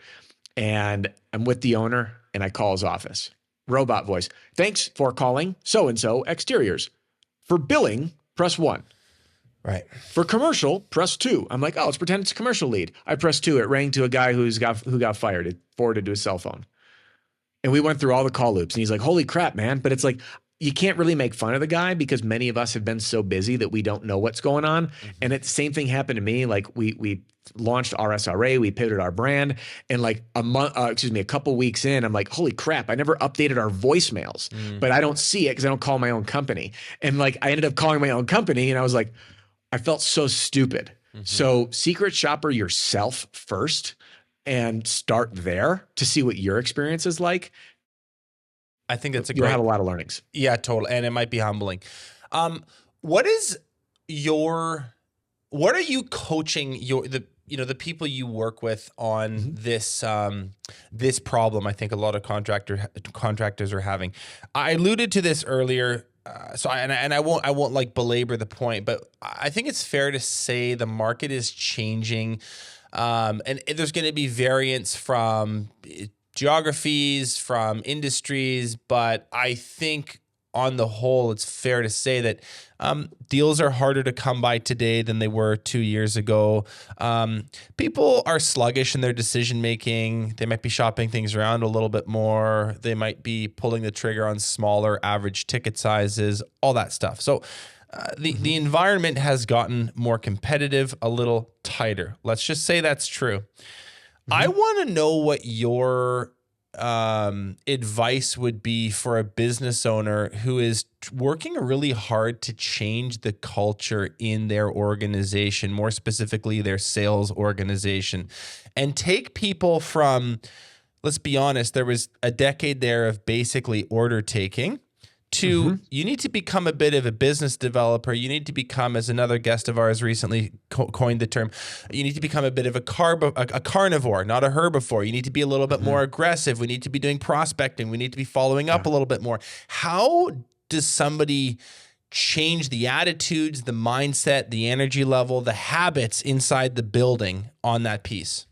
And I'm with the owner, and I call his office. Robot voice. Thanks for calling so-and-so exteriors. For billing, press 1. Right. For commercial, press 2. I'm like, oh, let's pretend it's a commercial lead. I press 2. It rang to a guy who got fired. It forwarded to his cell phone. And we went through all the call loops, and he's like, holy crap, man. But it's like, you can't really make fun of the guy because many of us have been so busy that we don't know what's going on. Mm-hmm. And the same thing happened to me. Like we launched our SRA, we pivoted our brand, and like a couple weeks in, I'm like, holy crap, I never updated our voicemails, but I don't see it because I don't call my own company. And like, I ended up calling my own company, and I was like, I felt so stupid. Mm-hmm. So secret shopper yourself first and start there to see what your experience is like. I think that's you'll have a lot of learnings. Yeah, totally. And it might be humbling. What are you coaching the people you work with on this problem? I think a lot of contractors are having. I alluded to this earlier. I won't like belabor the point, but I think it's fair to say the market is changing, and there's going to be variance from geographies, from industries, but I think on the whole, it's fair to say that deals are harder to come by today than they were 2 years ago. People are sluggish in their decision making. They might be shopping things around a little bit more. They might be pulling the trigger on smaller average ticket sizes, all that stuff. So the environment has gotten more competitive, a little tighter. Let's just say that's true. I want to know what your advice would be for a business owner who is working really hard to change the culture in their organization, more specifically their sales organization, and take people from, let's be honest, there was a decade there of basically order taking to you need to become a bit of a business developer. You need to become, as another guest of ours recently coined the term, you need to become a bit of a carnivore, not a herbivore. You need to be a little bit more aggressive. We need to be doing prospecting. We need to be following up a little bit more. How does somebody change the attitudes, the mindset, the energy level, the habits inside the building on that piece?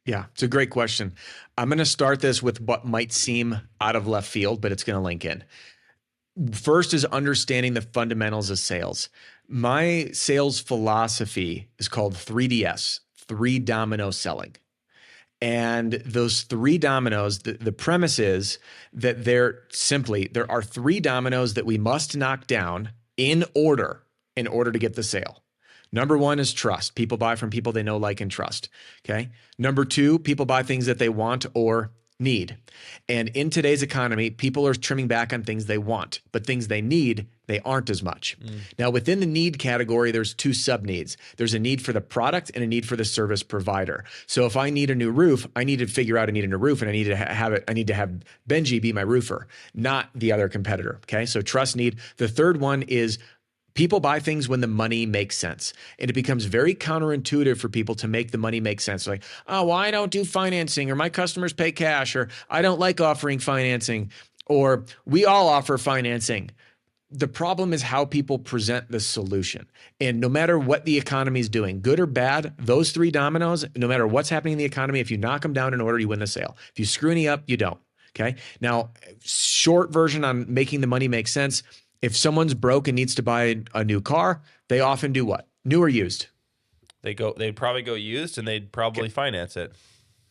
Yeah, it's a great question. I'm going to start this with what might seem out of left field, but it's going to link in. First is understanding the fundamentals of sales. My sales philosophy is called 3DS, 3 domino selling. And those 3 dominoes, the premise is that there are 3 dominoes that we must knock down in order to get the sale. Number 1 is trust. People buy from people they know, like, and trust. Okay. Number 2, people buy things that they want or need. And in today's economy, people are trimming back on things they want, but things they need, they aren't as much. Now, within the need category, there's 2 sub-needs. There's a need for the product and a need for the service provider. So if I need a new roof, I need to figure out I need a new roof, and I need to have it. I need to have Benji be my roofer, not the other competitor. Okay. So trust, need. The third one is people buy things when the money makes sense. And it becomes very counterintuitive for people to make the money make sense. Like, oh, well, I don't do financing, or my customers pay cash, or I don't like offering financing, or we all offer financing. The problem is how people present the solution. And no matter what the economy is doing, good or bad, those 3 dominoes, no matter what's happening in the economy, if you knock them down in order, you win the sale. If you screw any up, you don't. Okay. Now, short version on making the money make sense. If someone's broke and needs to buy a new car, they often do what? New or used? They'd probably go used, and they'd probably finance it.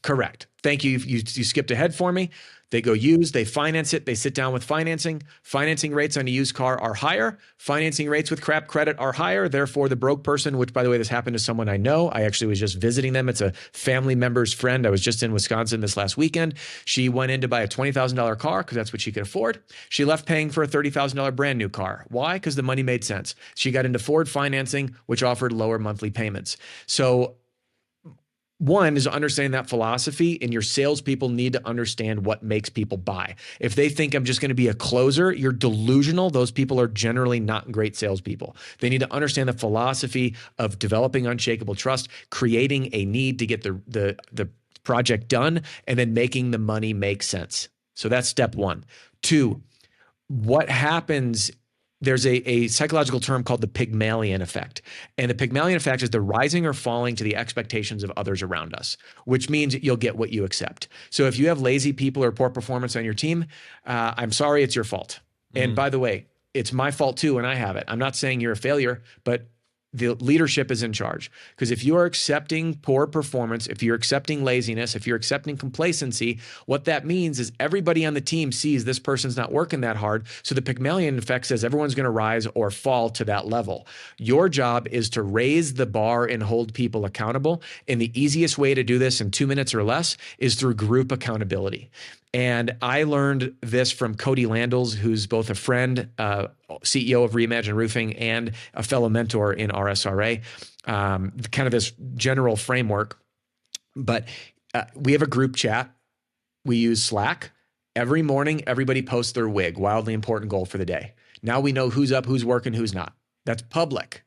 Correct. Thank you. You skipped ahead for me. They go used, they finance it, they sit down with financing. Financing rates on a used car are higher. Financing rates with crap credit are higher. Therefore, the broke person, which, by the way, this happened to someone I know. I actually was just visiting them. It's a family member's friend. I was just in Wisconsin this last weekend. She went in to buy a $20,000 car because that's what she could afford. She left paying for a $30,000 brand new car. Why? Because the money made sense. She got into Ford financing, which offered lower monthly payments. So one is understanding that philosophy, and your salespeople need to understand what makes people buy. If they think I'm just going to be a closer, you're delusional. Those people are generally not great salespeople. They need to understand the philosophy of developing unshakable trust, creating a need to get the project done, and then making the money make sense. So that's step 1. 2, what happens? There's a psychological term called the Pygmalion effect. And the Pygmalion effect is the rising or falling to the expectations of others around us, which means you'll get what you accept. So if you have lazy people or poor performance on your team, I'm sorry, it's your fault. And by the way, it's my fault too when I have it. I'm not saying you're a failure, but the leadership is in charge. Because if you are accepting poor performance, if you're accepting laziness, if you're accepting complacency, what that means is everybody on the team sees this person's not working that hard. So the Pygmalion effect says everyone's going to rise or fall to that level. Your job is to raise the bar and hold people accountable. And the easiest way to do this in 2 minutes or less is through group accountability. And I learned this from Cody Landels, who's both a friend, CEO of Reimagine Roofing, and a fellow mentor in RSRA, kind of this general framework. But we have a group chat. We use Slack. Every morning, everybody posts their WIG, wildly important goal for the day. Now we know who's up, who's working, who's not. That's public,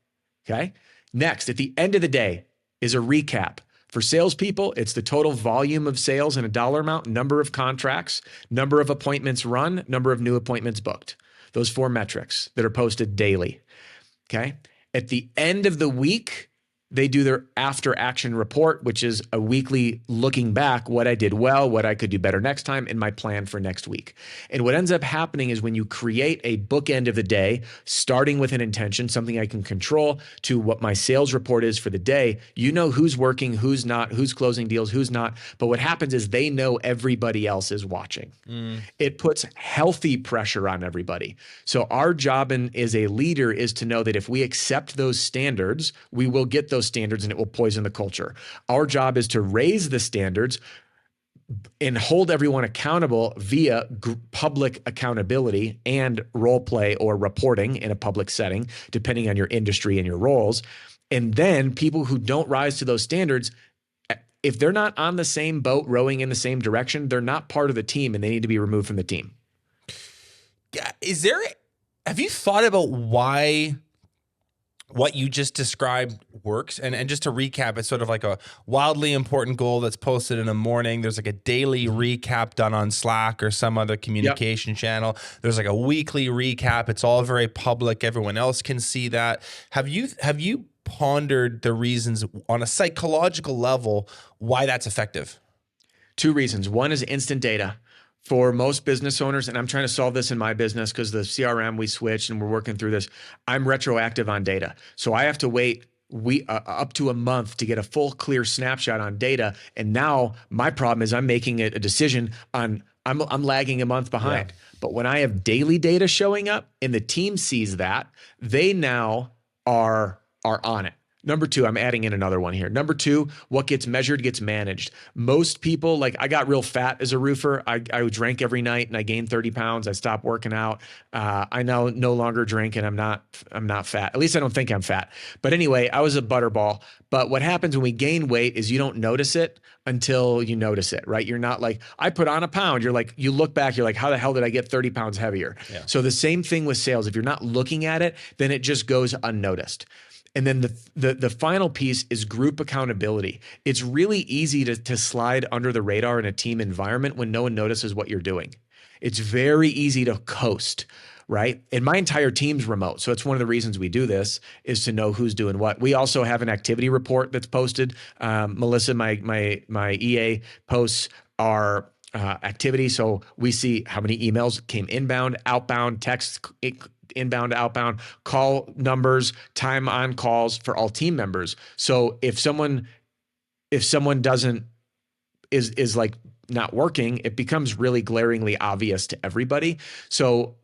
okay? Next, at the end of the day is a recap. For salespeople, it's the total volume of sales in a dollar amount, number of contracts, number of appointments run, number of new appointments booked. those 4 metrics that are posted daily. Okay. At the end of the week, they do their after action report, which is a weekly looking back, what I did well, what I could do better next time, and my plan for next week. And what ends up happening is when you create a bookend of the day, starting with an intention, something I can control, to what my sales report is for the day, you know who's working, who's not, who's closing deals, who's not. But what happens is they know everybody else is watching. It puts healthy pressure on everybody. So our job as a leader is to know that if we accept those standards, we will get those standards and it will poison the culture. Our job is to raise the standards and hold everyone accountable via public accountability and role play or reporting in a public setting, depending on your industry and your roles. And then people who don't rise to those standards, if they're not on the same boat rowing in the same direction, they're not part of the team and they need to be removed from the team. Have you thought about why what you just described works? And just to recap, it's sort of like a wildly important goal that's posted in the morning. There's like a daily recap done on Slack or some other communication channel. There's like a weekly recap. It's all very public. Everyone else can see that. Have you pondered the reasons on a psychological level why that's effective? 2 reasons. One is instant data. For most business owners, and I'm trying to solve this in my business because the CRM we switched and we're working through this, I'm retroactive on data. So I have to wait up to a month to get a full clear snapshot on data. And now my problem is I'm making a decision on, I'm lagging a month behind. Yeah. But when I have daily data showing up and the team sees that, they now are on it. Number 2, I'm adding in another one here. Number 2, what gets measured gets managed. Most people, like I got real fat as a roofer. I drank every night and I gained 30 pounds. I stopped working out. I now no longer drink and I'm not fat. At least I don't think I'm fat. But anyway, I was a butterball. But what happens when we gain weight is you don't notice it until you notice it, right? You're not like, I put on a pound. You're like, you look back, you're like, how the hell did I get 30 pounds heavier? Yeah. So the same thing with sales. If you're not looking at it, then it just goes unnoticed. And then the final piece is group accountability. It's really easy to slide under the radar in a team environment when no one notices what you're doing. It's very easy to coast, right? And my entire team's remote. So it's one of the reasons we do this is to know who's doing what. We also have an activity report that's posted. Melissa, my EA, posts our activity. So we see how many emails came inbound, outbound, text, inbound, outbound, call numbers, time on calls for all team members. So if someone doesn't is like not working, it becomes really glaringly obvious to everybody. So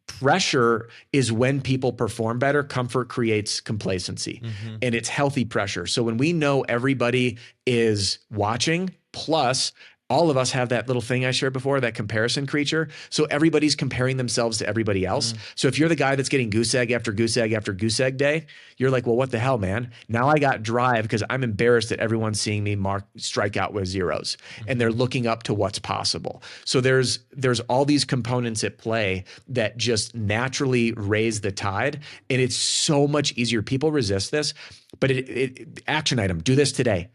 pressure is when people perform better. Comfort creates complacency, and it's healthy pressure. So when we know everybody is watching, plus all of us have that little thing I shared before, that comparison creature. So everybody's comparing themselves to everybody else. So if you're the guy that's getting goose egg after goose egg after goose egg day, you're like, well, what the hell, man? Now I got drive because I'm embarrassed that everyone's seeing me strike out with zeros, and they're looking up to what's possible. So there's all these components at play that just naturally raise the tide, and it's so much easier. People resist this, but action item, do this today.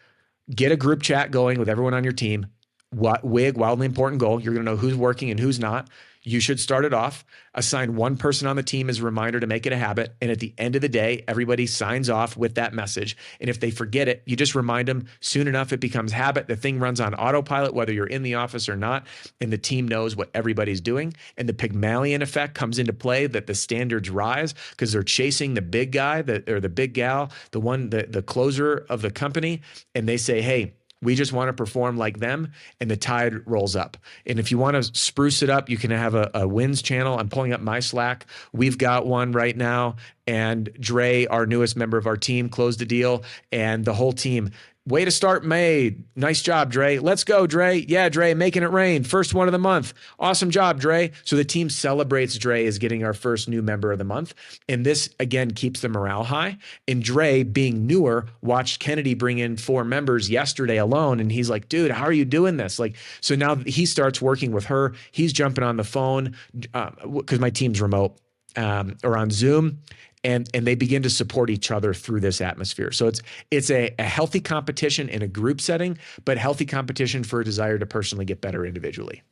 Get a group chat going with everyone on your team. Wildly important goal. You're going to know who's working and who's not. You should start it off. Assign one person on the team as a reminder to make it a habit. And at the end of the day, everybody signs off with that message. And if they forget it, you just remind them. Soon enough, it becomes habit. The thing runs on autopilot, whether you're in the office or not. And the team knows what everybody's doing. And the Pygmalion effect comes into play, that the standards rise because they're chasing the big guy or the big gal, the closer of the company. And they say, hey, we just want to perform like them, and the tide rolls up. And if you want to spruce it up, you can have a wins channel. I'm pulling up my Slack. We've got one right now. And Dre, our newest member of our team, closed a deal, and the whole team, way to start May. Nice job, Dre. Let's go, Dre. Yeah, Dre, making it rain. First one of the month. Awesome job, Dre. So the team celebrates Dre as getting our first new member of the month. And this, again, keeps the morale high. And Dre, being newer, watched Kennedy bring in 4 members yesterday alone. And he's like, dude, how are you doing this? Like, so now he starts working with her. He's jumping on the phone because my team's remote or on Zoom. And they begin to support each other through this atmosphere. So it's a healthy competition in a group setting, but healthy competition for a desire to personally get better individually.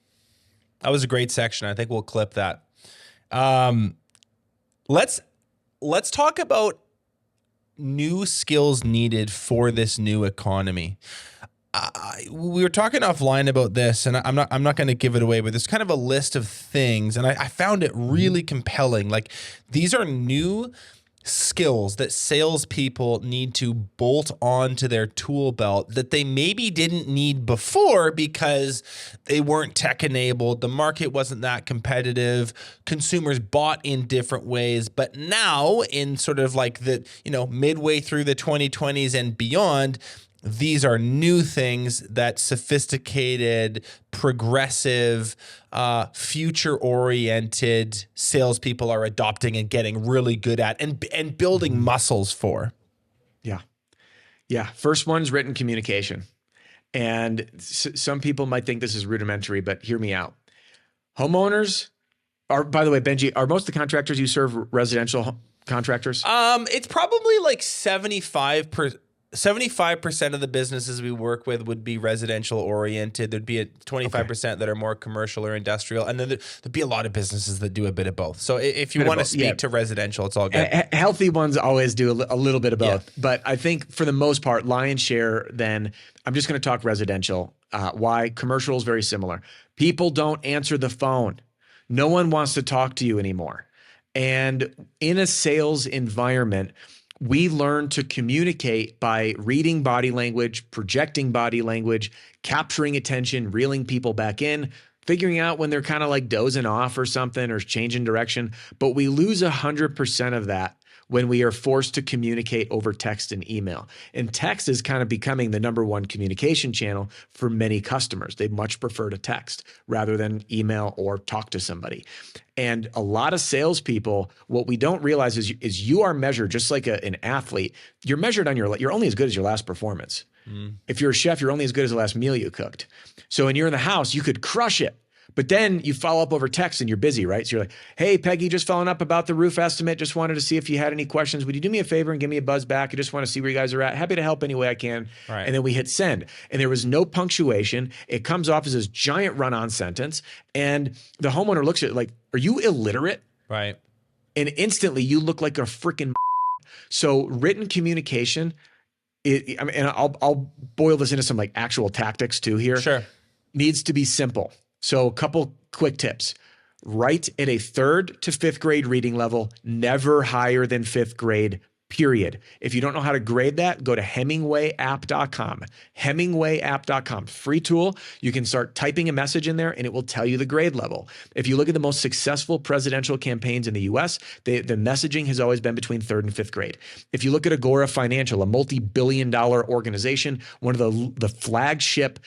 That was a great section. I think we'll clip that. Let's talk about new skills needed for this new economy. We were talking offline about this, and I'm not going to give it away, but there's kind of a list of things, and I found it really compelling. Like, these are new skills that salespeople need to bolt onto their tool belt that they maybe didn't need before because they weren't tech enabled. The market wasn't that competitive. Consumers bought in different ways. But now, in sort of like the, midway through the 2020s and beyond, these are new things that sophisticated, progressive, future-oriented salespeople are adopting and getting really good at and building muscles for. Yeah. First one's written communication. And some people might think this is rudimentary, but hear me out. Homeowners are, by the way, Benji, are most of the contractors you serve residential contractors? It's probably like 75% of the businesses we work with would be residential oriented. There'd be 25% that are more commercial or industrial. And then there'd be a lot of businesses that do a bit of both. So if you want to speak to residential, it's all good. Healthy ones always do a little bit of both. Yeah. But I think for the most part, lion's share, then I'm just going to talk residential. Why? Commercial is very similar. People don't answer the phone. No one wants to talk to you anymore. And in a sales environment, we learn to communicate by reading body language, projecting body language, capturing attention, reeling people back in, figuring out when they're kind of like dozing off or something or changing direction. But we lose 100% of that when we are forced to communicate over text and email. And text is kind of becoming the number one communication channel for many customers. They much prefer to text rather than email or talk to somebody. And a lot of salespeople, what we don't realize is you are measured just like an athlete. You're measured on you're only as good as your last performance. If you're a chef, you're only as good as the last meal you cooked. So when you're in the house, you could crush it. But then you follow up over text and you're busy, right? So you're like, hey, Peggy, just following up about the roof estimate. Just wanted to see if you had any questions. Would you do me a favor and give me a buzz back? I just want to see where you guys are at. Happy to help any way I can. Right. And then we hit send. And there was no punctuation. It comes off as this giant run-on sentence. And the homeowner looks at it like, are you illiterate? Right. And instantly you look like a freaking. So written communication, and I'll boil this into some like actual tactics too here. Sure. Needs to be simple. So a couple quick tips. Write at a 3rd to 5th grade reading level, never higher than 5th grade, period. If you don't know how to grade that, go to HemingwayApp.com. HemingwayApp.com. Free tool. You can start typing a message in there and it will tell you the grade level. If you look at the most successful presidential campaigns in the US, the messaging has always been between 3rd and 5th grade. If you look at Agora Financial, a multi-billion-dollar organization, one of the flagship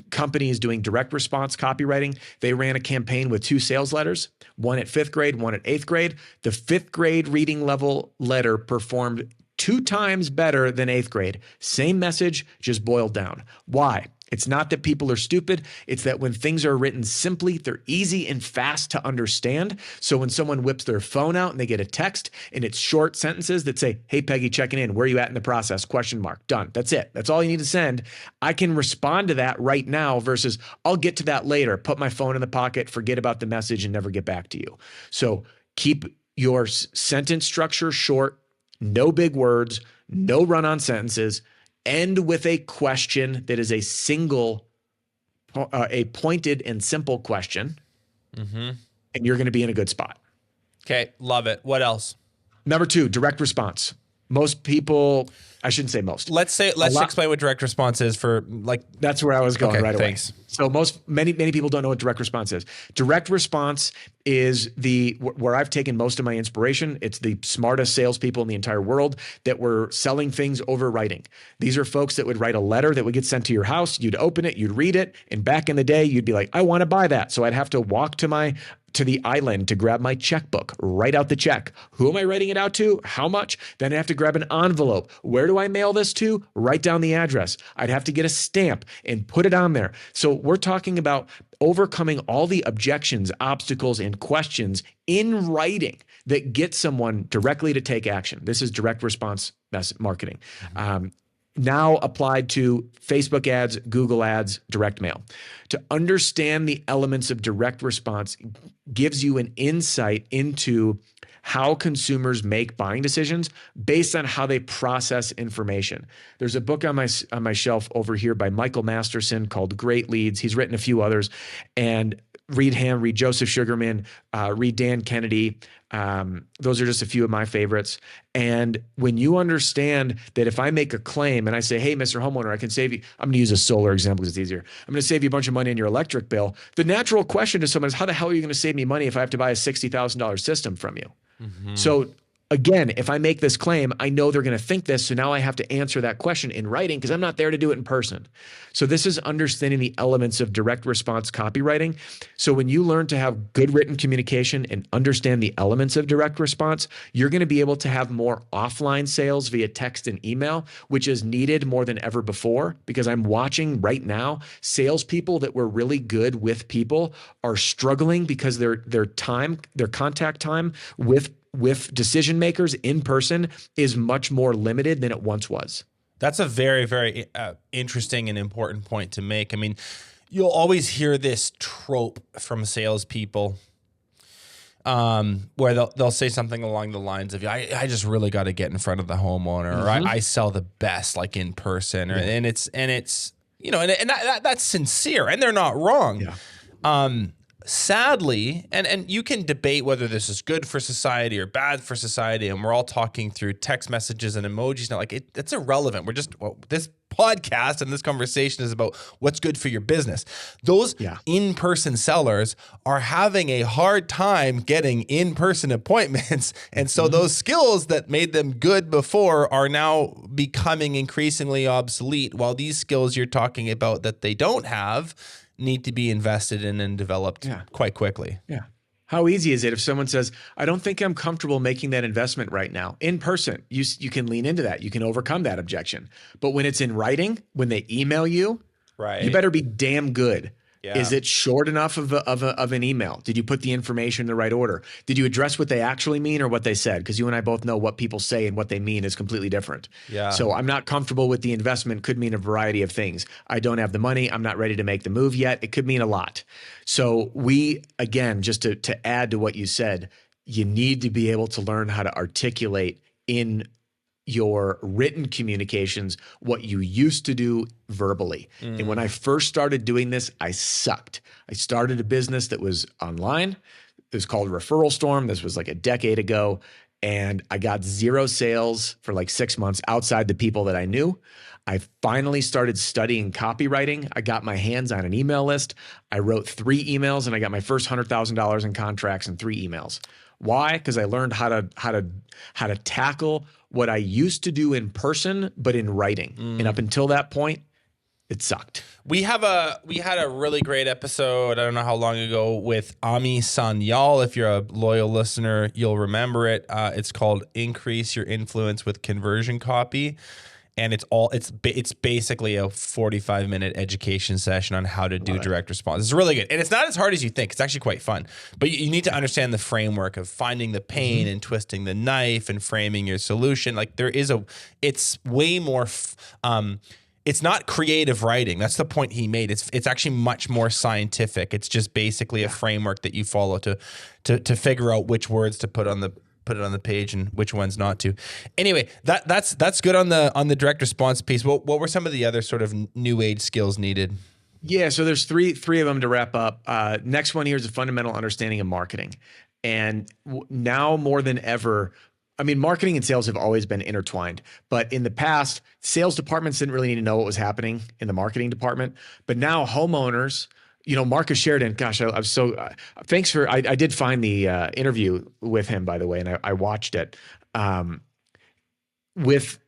companies doing direct response copywriting, they ran a campaign with 2 sales letters, one at 5th grade, one at 8th grade. The 5th grade reading level letter performed 2 times better than 8th grade. Same message, just boiled down. Why? It's not that people are stupid. It's that when things are written simply, they're easy and fast to understand. So when someone whips their phone out and they get a text and it's short sentences that say, hey, Peggy, checking in. Where are you at in the process? ? Done. That's it. That's all you need to send. I can respond to that right now versus I'll get to that later. Put my phone in the pocket, forget about the message and never get back to you. So keep your sentence structure short, no big words, no run-on sentences. End with a question that is a pointed and simple question, and you're going to be in a good spot. Okay, love it. What else? Number 2, direct response. Most people, I shouldn't say most. Let's explain what direct response is for like. That's where I was going right away. Thanks. So many people don't know what direct response is. Direct response is where I've taken most of my inspiration. It's the smartest salespeople in the entire world that were selling things over writing. These are folks that would write a letter that would get sent to your house. You'd open it, you'd read it, and back in the day, you'd be like, I want to buy that. So I'd have to walk to the island to grab my checkbook, write out the check. Who am I writing it out to? How much? Then I have to grab an envelope. Where do I mail this to? Write down the address. I'd have to get a stamp and put it on there. So we're talking about overcoming all the objections, obstacles, and questions in writing that get someone directly to take action. This is direct response marketing. now applied to Facebook ads, Google ads, direct mail. To understand the elements of direct response gives you an insight into how consumers make buying decisions based on how they process information. There's a book on my shelf over here by Michael Masterson called Great Leads. He's written a few others, and read him, read Joseph Sugarman, read Dan Kennedy. Those are just a few of my favorites. And when you understand that if I make a claim and I say, hey, Mr. Homeowner, I can save you, I'm going to use a solar example because it's easier. I'm going to save you a bunch of money on your electric bill. The natural question to someone is, how the hell are you going to save me money if I have to buy a $60,000 system from you? Mm-hmm. So again, if I make this claim, I know they're going to think this. So now I have to answer that question in writing because I'm not there to do it in person. So this is understanding the elements of direct response copywriting. So when you learn to have good written communication and understand the elements of direct response, you're going to be able to have more offline sales via text and email, which is needed more than ever before, because I'm watching right now salespeople that were really good with people are struggling because their contact time with decision makers in person is much more limited than it once was. That's a very, very interesting and important point to make. I mean, you'll always hear this trope from salespeople where they'll say something along the lines of, I just really got to get in front of the homeowner, mm-hmm. or I sell the best like in person, or, and it's you know, and that's sincere, and they're not wrong. Yeah. Sadly, and you can debate whether this is good for society or bad for society, and we're all talking through text messages and emojis now. Like it's irrelevant. This podcast and this conversation is about what's good for your business. Those in-person sellers are having a hard time getting in-person appointments, and so those skills that made them good before are now becoming increasingly obsolete. While these skills you're talking about that they don't have need to be invested in and developed quite quickly. Yeah. How easy is it if someone says, I don't think I'm comfortable making that investment right now? In person, you can lean into that. You can overcome that objection. But when it's in writing, when they email you, you better be damn good. Yeah. Is it short enough of an email? Did you put the information in the right order? Did you address what they actually mean or what they said? Because you and I both know what people say and what they mean is completely different. Yeah. So I'm not comfortable with the investment could mean a variety of things. I don't have the money. I'm not ready to make the move yet. It could mean a lot. So we, again, just to add to what you said, you need to be able to learn how to articulate in your written communications what you used to do verbally. And when I first started doing this, I sucked. I started a business that was online. It was called Referral Storm. This was like a decade ago. And I got 0 sales for like 6 months outside the people that I knew. I finally started studying copywriting. I got my hands on an email list. I wrote 3 emails and I got my first $100,000 in contracts in 3 emails. Why? Because I learned how to tackle what I used to do in person, but in writing. And up until that point, it sucked. We had a really great episode, I don't know how long ago, with Ami Sanyal. If you're a loyal listener, you'll remember it. It's called Increase Your Influence with Conversion Copy. And it's basically a 45-minute education session on how to do direct response. It's really good. And it's not as hard as you think. It's actually quite fun. But you need to understand the framework of finding the pain and twisting the knife and framing your solution. Like it's way more, it's not creative writing. That's the point he made. It's actually much more scientific. It's just basically a framework that you follow to figure out which words to put it on the page and which ones not to. Anyway, that's good on the direct response piece. What were some of the other sort of new age skills needed? Yeah, so there's three of them to wrap up. Next one here is a fundamental understanding of marketing. And now more than ever, I mean, marketing and sales have always been intertwined, but in the past, sales departments didn't really need to know what was happening in the marketing department. But now homeowners, you know, Marcus Sheridan, gosh, I'm so, thanks for, I did find the interview with him, by the way, and I watched it. With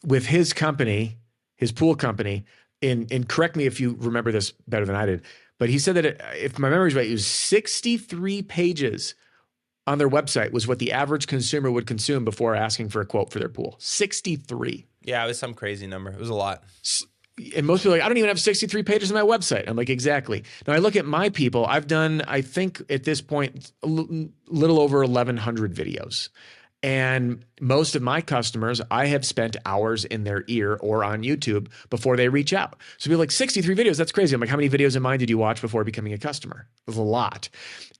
his company, his pool company, and correct me if you remember this better than I did, but he said that if my memory is right, it was 63 pages on their website was what the average consumer would consume before asking for a quote for their pool. 63. Yeah, it was some crazy number. It was a lot. And most people are like, I don't even have 63 pages on my website. I'm like, exactly. Now I look at my people, I've done, I think at this point, a little over 1,100 videos. And most of my customers, I have spent hours in their ear or on YouTube before they reach out. So people are like, 63 videos, that's crazy. I'm like, how many videos of mine did you watch before becoming a customer? It was a lot.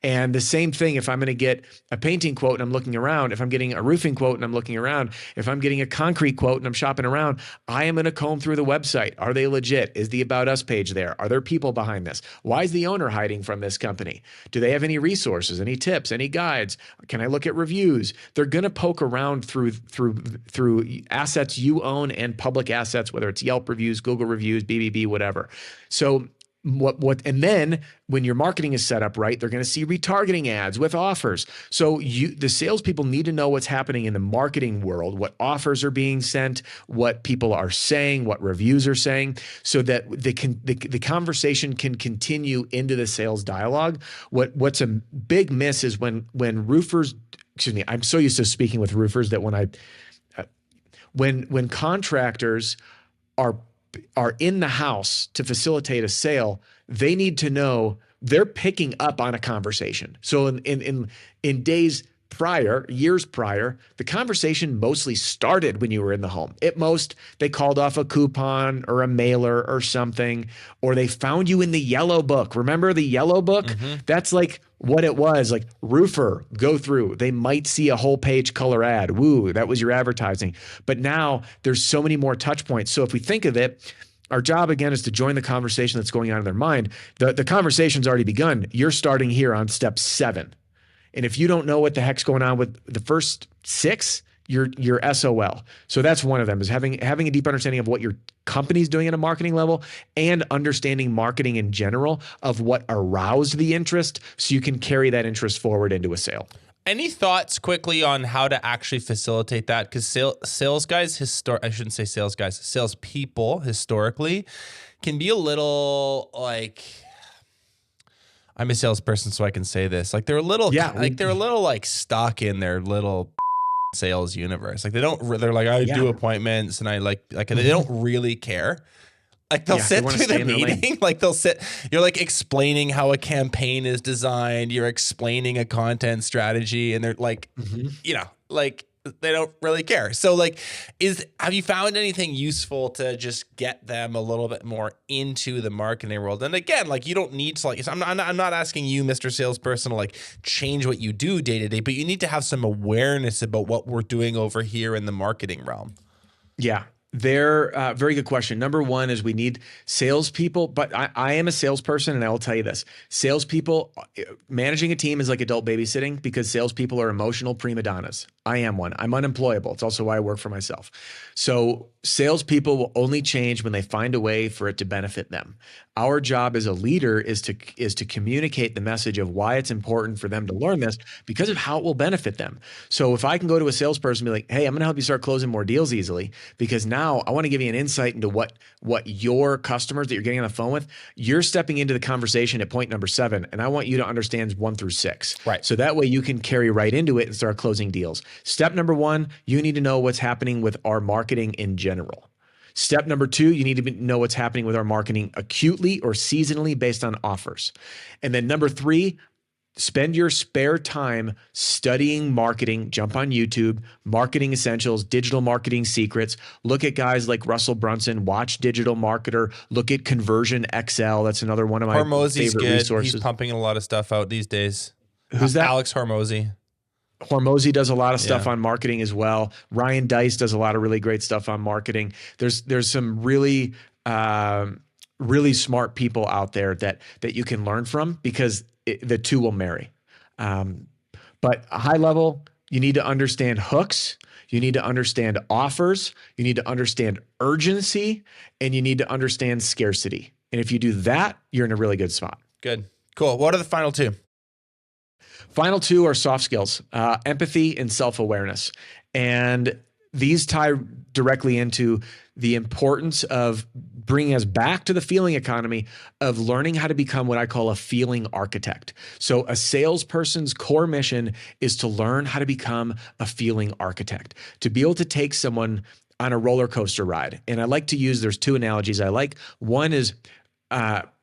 And the same thing, if I'm going to get a painting quote and I'm looking around, if I'm getting a roofing quote and I'm looking around, if I'm getting a concrete quote and I'm shopping around, I am going to comb through the website. Are they legit? Is the About Us page there? Are there people behind this? Why is the owner hiding from this company? Do they have any resources, any tips, any guides? Can I look at reviews? They're going to poke around through assets you own and public assets, whether it's Yelp reviews, Google reviews, BBB, whatever. So and then when your marketing is set up right, they're going to see retargeting ads with offers. So the salespeople need to know what's happening in the marketing world, what offers are being sent, what people are saying, what reviews are saying, so that the conversation can continue into the sales dialogue. What's a big miss is when roofers, excuse me, I'm so used to speaking with roofers that when contractors are in the house to facilitate a sale, they need to know they're picking up on a conversation. So in days prior, years prior, the conversation mostly started when you were in the home. At most, they called off a coupon or a mailer or something, or they found you in the yellow book. Remember the yellow book? Mm-hmm. That's like what it was, like roofer, go through. They might see a whole page color ad. Woo, that was your advertising. But now there's so many more touch points. So if we think of it, our job, again, is to join the conversation that's going on in their mind. The conversation's already begun. You're starting here on step 7. And if you don't know what the heck's going on with the first 6, you're SOL. So that's one of them, is having a deep understanding of what your company's doing at a marketing level and understanding marketing in general of what aroused the interest so you can carry that interest forward into a sale. Any thoughts quickly on how to actually facilitate that? Because sales guys, I shouldn't say sales guys, salespeople historically can be a little like, I'm a salesperson, so I can say this. Like they're a little, like stuck in their little sales universe. Like they're like, I do appointments and I like they don't really care. Like they'll sit through the meeting, like you're like explaining how a campaign is designed. You're explaining a content strategy and they're like, like they don't really care. So like, have you found anything useful to just get them a little bit more into the marketing world? And again, like you don't need to like, I'm not asking you, Mr. Salesperson, to like change what you do day to day, but you need to have some awareness about what we're doing over here in the marketing realm. Yeah. Very good question. Number one is we need salespeople, but I am a salesperson and I will tell you this. Salespeople, managing a team is like adult babysitting because salespeople are emotional prima donnas. I am one. I'm unemployable. It's also why I work for myself. So salespeople will only change when they find a way for it to benefit them. Our job as a leader is to communicate the message of why it's important for them to learn this because of how it will benefit them. So if I can go to a salesperson and be like, hey, I'm going to help you start closing more deals easily because now I want to give you an insight into what your customers that you're getting on the phone with, you're stepping into the conversation at point number 7, and I want you to understand 1 through 6. Right. So that way you can carry right into it and start closing deals. Step number 1, you need to know what's happening with our marketing in general. Step number 2, you need to know what's happening with our marketing acutely or seasonally based on offers. And then number 3, spend your spare time studying marketing. Jump on YouTube, marketing essentials, digital marketing secrets. Look at guys like Russell Brunson, watch Digital Marketer, look at Conversion XL. That's another one of my favorite resources. He's pumping a lot of stuff out these days. Who's that? Alex Hormozy. Hormozy does a lot of stuff on marketing as well. Ryan Dice does a lot of really great stuff on marketing. There's some really smart people out there that you can learn from because the two will marry. But a high level, you need to understand hooks. You need to understand offers. You need to understand urgency, and you need to understand scarcity. And if you do that, you're in a really good spot. Good. Cool. What are the final 2? Final 2 are soft skills, empathy and self-awareness. And these tie directly into the importance of bringing us back to the feeling economy of learning how to become what I call a feeling architect. So a salesperson's core mission is to learn how to become a feeling architect, to be able to take someone on a roller coaster ride. And I like to use, there's 2 analogies I like. One is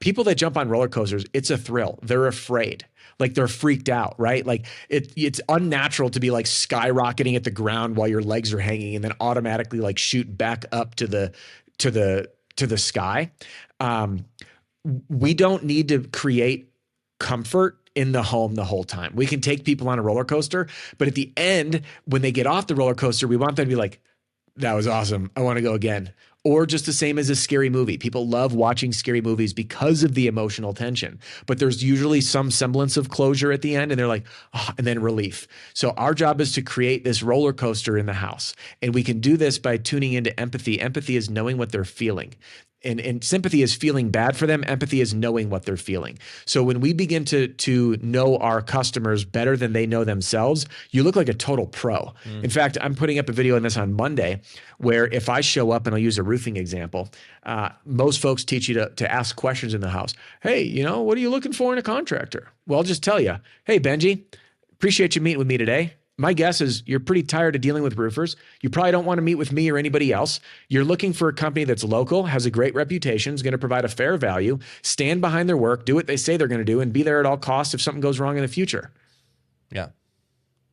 people that jump on roller coasters, it's a thrill. They're afraid. Like they're freaked out, right? Like it's unnatural to be like skyrocketing at the ground while your legs are hanging and then automatically like shoot back up to the sky. We don't need to create comfort in the home the whole time. We can take people on a roller coaster, but at the end, when they get off the roller coaster, we want them to be like, that was awesome. I want to go again. Or just the same as a scary movie. People love watching scary movies because of the emotional tension, but there's usually some semblance of closure at the end and they're like, oh, and then relief. So our job is to create this roller coaster in the house. And we can do this by tuning into empathy. Empathy is knowing what they're feeling. And sympathy is feeling bad for them. Empathy is knowing what they're feeling. So when we begin to know our customers better than they know themselves, you look like a total pro. In fact, I'm putting up a video on this on Monday where if I show up, and I'll use a roofing example, most folks teach you to ask questions in the house. Hey, what are you looking for in a contractor? Well, I'll just tell you, hey, Benji, appreciate you meeting with me today. My guess is you're pretty tired of dealing with roofers. You probably don't want to meet with me or anybody else. You're looking for a company that's local, has a great reputation, is going to provide a fair value, stand behind their work, do what they say they're going to do, and be there at all costs if something goes wrong in the future. Yeah.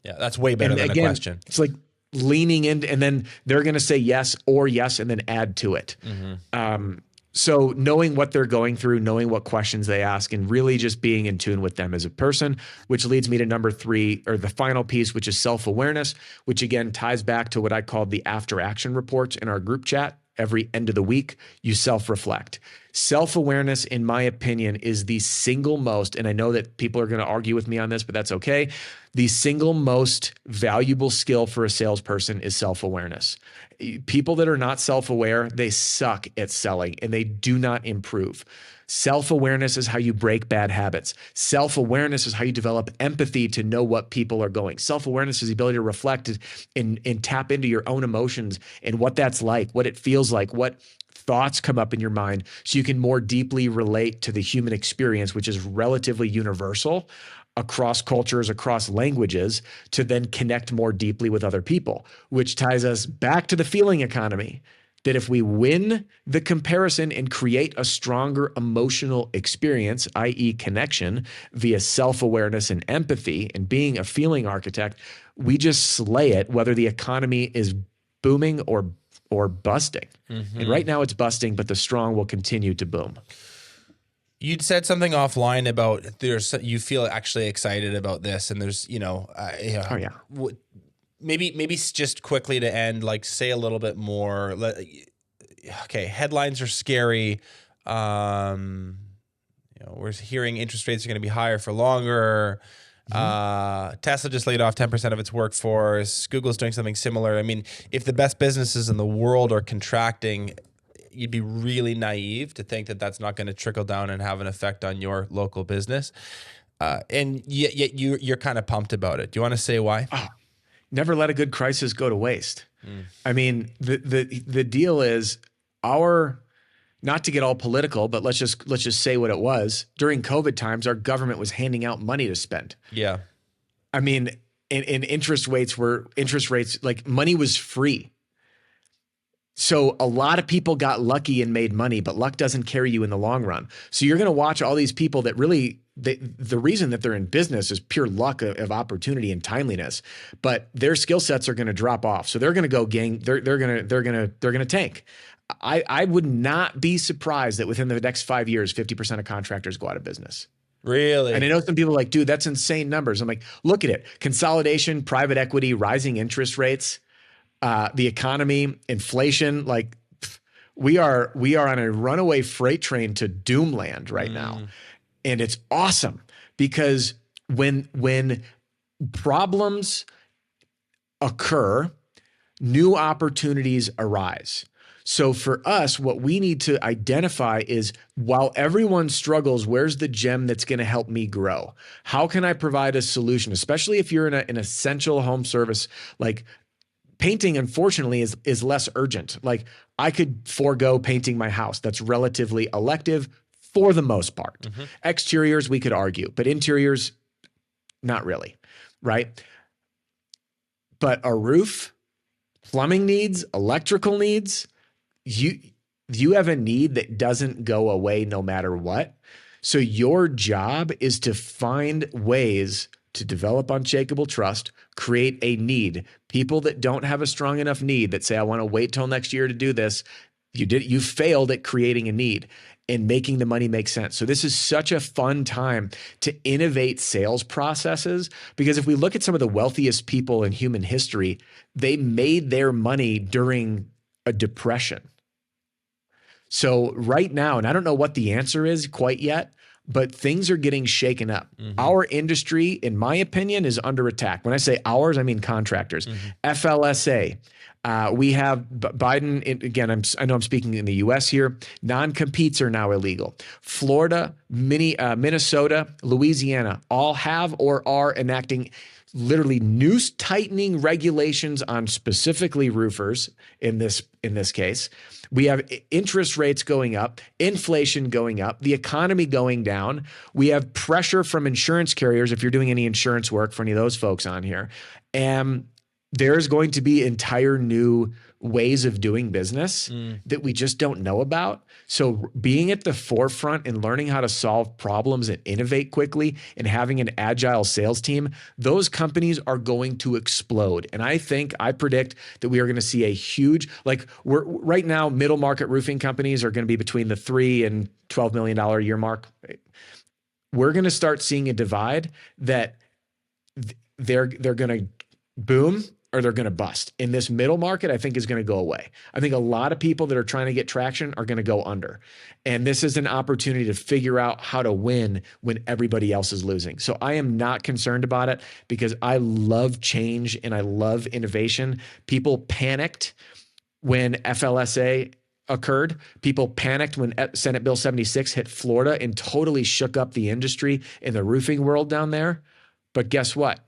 Yeah, that's way better than a question. It's like leaning in, and then they're going to say yes or yes and then add to it. So knowing what they're going through, knowing what questions they ask, and really just being in tune with them as a person, which leads me to number 3, or the final piece, which is self-awareness, which again ties back to what I called the after action reports in our group chat. Every end of the week, you self-reflect. Self-awareness, in my opinion, is the single most, and I know that people are going to argue with me on this, but that's okay. The single most valuable skill for a salesperson is self-awareness. People that are not self-aware, they suck at selling and they do not improve. Self-awareness is how you break bad habits. Self-awareness is how you develop empathy to know what people are going. Self-awareness is the ability to reflect and tap into your own emotions and what that's like, what it feels like, what thoughts come up in your mind, so you can more deeply relate to the human experience, which is relatively universal across cultures, across languages, to then connect more deeply with other people, which ties us back to the feeling economy. That if we win the comparison and create a stronger emotional experience, i.e. connection, via self-awareness and empathy and being a feeling architect, we just slay it, whether the economy is booming or busting. And right now it's busting, but the strong will continue to boom. You'd said something offline about you feel actually excited about this, and there's maybe just quickly to end, like say a little bit more. Okay, headlines are scary. We're hearing interest rates are going to be higher for longer. Tesla just laid off 10% of its workforce. Google's doing something similar. I mean, if the best businesses in the world are contracting, you'd be really naive to think that that's not going to trickle down and have an effect on your local business. And yet you're kind of pumped about it. Do you want to say why? Oh, never let a good crisis go to waste. I mean, the deal is not to get all political, but let's just say what it was. During COVID times, our government was handing out money to spend. Yeah. I mean, and interest rates, like money was free. So a lot of people got lucky and made money, but luck doesn't carry you in the long run. So you're going to watch all these people that really, the reason that they're in business is pure luck of opportunity and timeliness, but their skill sets are going to drop off. So they're going to go they're going to tank. I would not be surprised that within the next 5 years, 50% of contractors go out of business. Really? And I know some people are like, dude, that's insane numbers. I'm like, look at it. Consolidation, private equity, rising interest rates, the economy, inflation, like we are on a runaway freight train to doomland right now. And it's awesome because when problems occur, new opportunities arise. So for us, what we need to identify is, while everyone struggles, where's the gem that's going to help me grow? How can I provide a solution? Especially if you're in an essential home service, like painting, unfortunately, is less urgent. Like I could forego painting my house. That's relatively elective for the most part. Exteriors, we could argue, but interiors, not really, right? But a roof, plumbing needs, electrical needs, you have a need that doesn't go away no matter what. So your job is to find ways to develop unshakable trust, create a need. People that don't have a strong enough need, that say, I want to wait till next year to do this, you failed at creating a need and making the money make sense. So this is such a fun time to innovate sales processes, because if we look at some of the wealthiest people in human history, they made their money during a depression. So right now, and I don't know what the answer is quite yet, but things are getting shaken up. Our industry, in my opinion, is under attack. When I say ours, I mean contractors. FLSA. We have Biden, again, I know I'm speaking in the US here. Non-competes are now illegal. Florida, Minnesota, Louisiana all have or are enacting literally noose tightening regulations on specifically roofers in this case. We have interest rates going up, inflation going up, the economy going down. We have pressure from insurance carriers, if you're doing any insurance work for any of those folks on here. And there's going to be entire new ways of doing business that we just don't know about. So being at the forefront and learning how to solve problems and innovate quickly and having an agile sales team, those companies are going to explode. And I predict that we are going to see a huge, we're right now, middle market roofing companies are going to be between the $3 and $12 million a year mark. We're going to start seeing a divide that they're going to boom or they're going to bust. In this middle market, I think is going to go away. I think a lot of people that are trying to get traction are going to go under. And this is an opportunity to figure out how to win when everybody else is losing. So I am not concerned about it, because I love change and I love innovation. People panicked when FLSA occurred. People panicked when Senate Bill 76 hit Florida and totally shook up the industry in the roofing world down there. But guess what?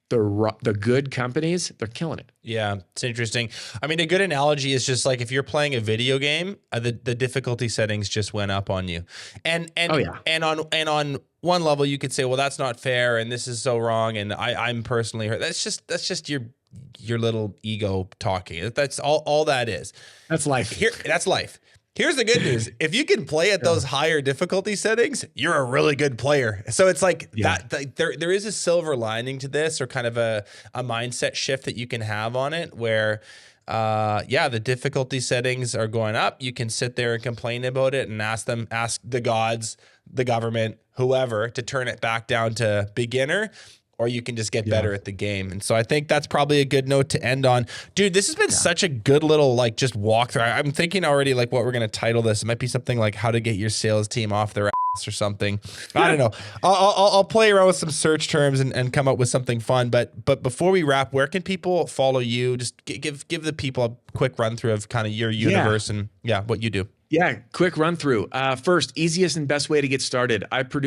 The good companies, they're killing it. Yeah, it's interesting. I mean, a good analogy is just like if you're playing a video game, the difficulty settings just went up on you, and on one level you could say, well, that's not fair, and this is so wrong, and I'm personally hurt. That's just your little ego talking. That's all that is. That's life. That's life. Here's the good news. If you can play at those higher difficulty settings, you're a really good player. So it's like that there is a silver lining to this, or kind of a mindset shift that you can have on it where, the difficulty settings are going up. You can sit there and complain about it and ask the gods, the government, whoever, to turn it back down to beginner. Or you can just get better at the game. And so I think that's probably a good note to end on. Dude, this has been such a good little just walkthrough. I'm thinking already what we're going to title this. It might be something like how to get your sales team off their ass or something. I don't know. I'll play around with some search terms and come up with something fun. But before we wrap, where can people follow you? Just give the people a quick run through of kind of your universe and what you do. Yeah, quick run through. First, easiest and best way to get started. I put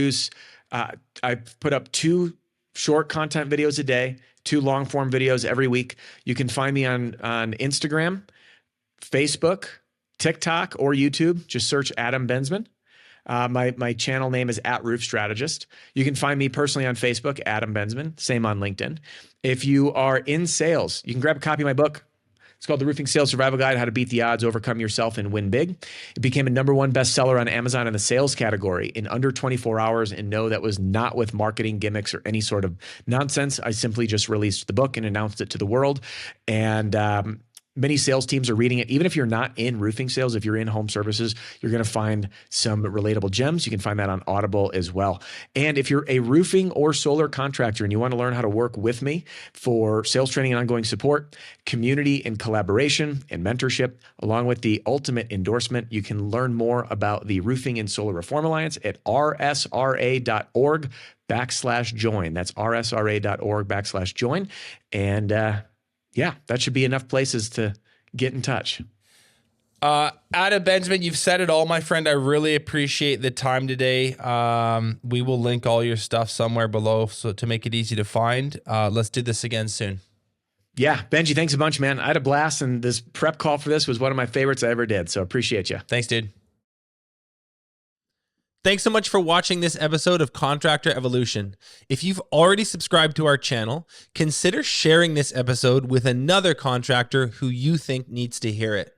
up 2 short content videos a day, 2 long form videos every week. You can find me on Instagram, Facebook, TikTok, or YouTube. Just search Adam Bensman. My channel name is @Roof Strategist. You can find me personally on Facebook, Adam Bensman, same on LinkedIn. If you are in sales, you can grab a copy of my book. It's called The Roofing Sales Survival Guide, How to Beat the Odds, Overcome Yourself, and Win Big. It became a #1 bestseller on Amazon in the sales category in under 24 hours. And no, that was not with marketing gimmicks or any sort of nonsense. I simply just released the book and announced it to the world. And many sales teams are reading it. Even if you're not in roofing sales, if you're in home services, you're going to find some relatable gems. You can find that on Audible as well. And if you're a roofing or solar contractor and you want to learn how to work with me for sales training and ongoing support, community and collaboration and mentorship, along with the ultimate endorsement, you can learn more about the Roofing and Solar Reform Alliance at rsra.org/join. That's rsra.org/join. And that should be enough places to get in touch. Adam Bensman, you've said it all, my friend. I really appreciate the time today. We will link all your stuff somewhere below so to make it easy to find. Let's do this again soon. Yeah, Benji, thanks a bunch, man. I had a blast, and this prep call for this was one of my favorites I ever did. So appreciate you. Thanks, dude. Thanks so much for watching this episode of Contractor Evolution. If you've already subscribed to our channel, consider sharing this episode with another contractor who you think needs to hear it.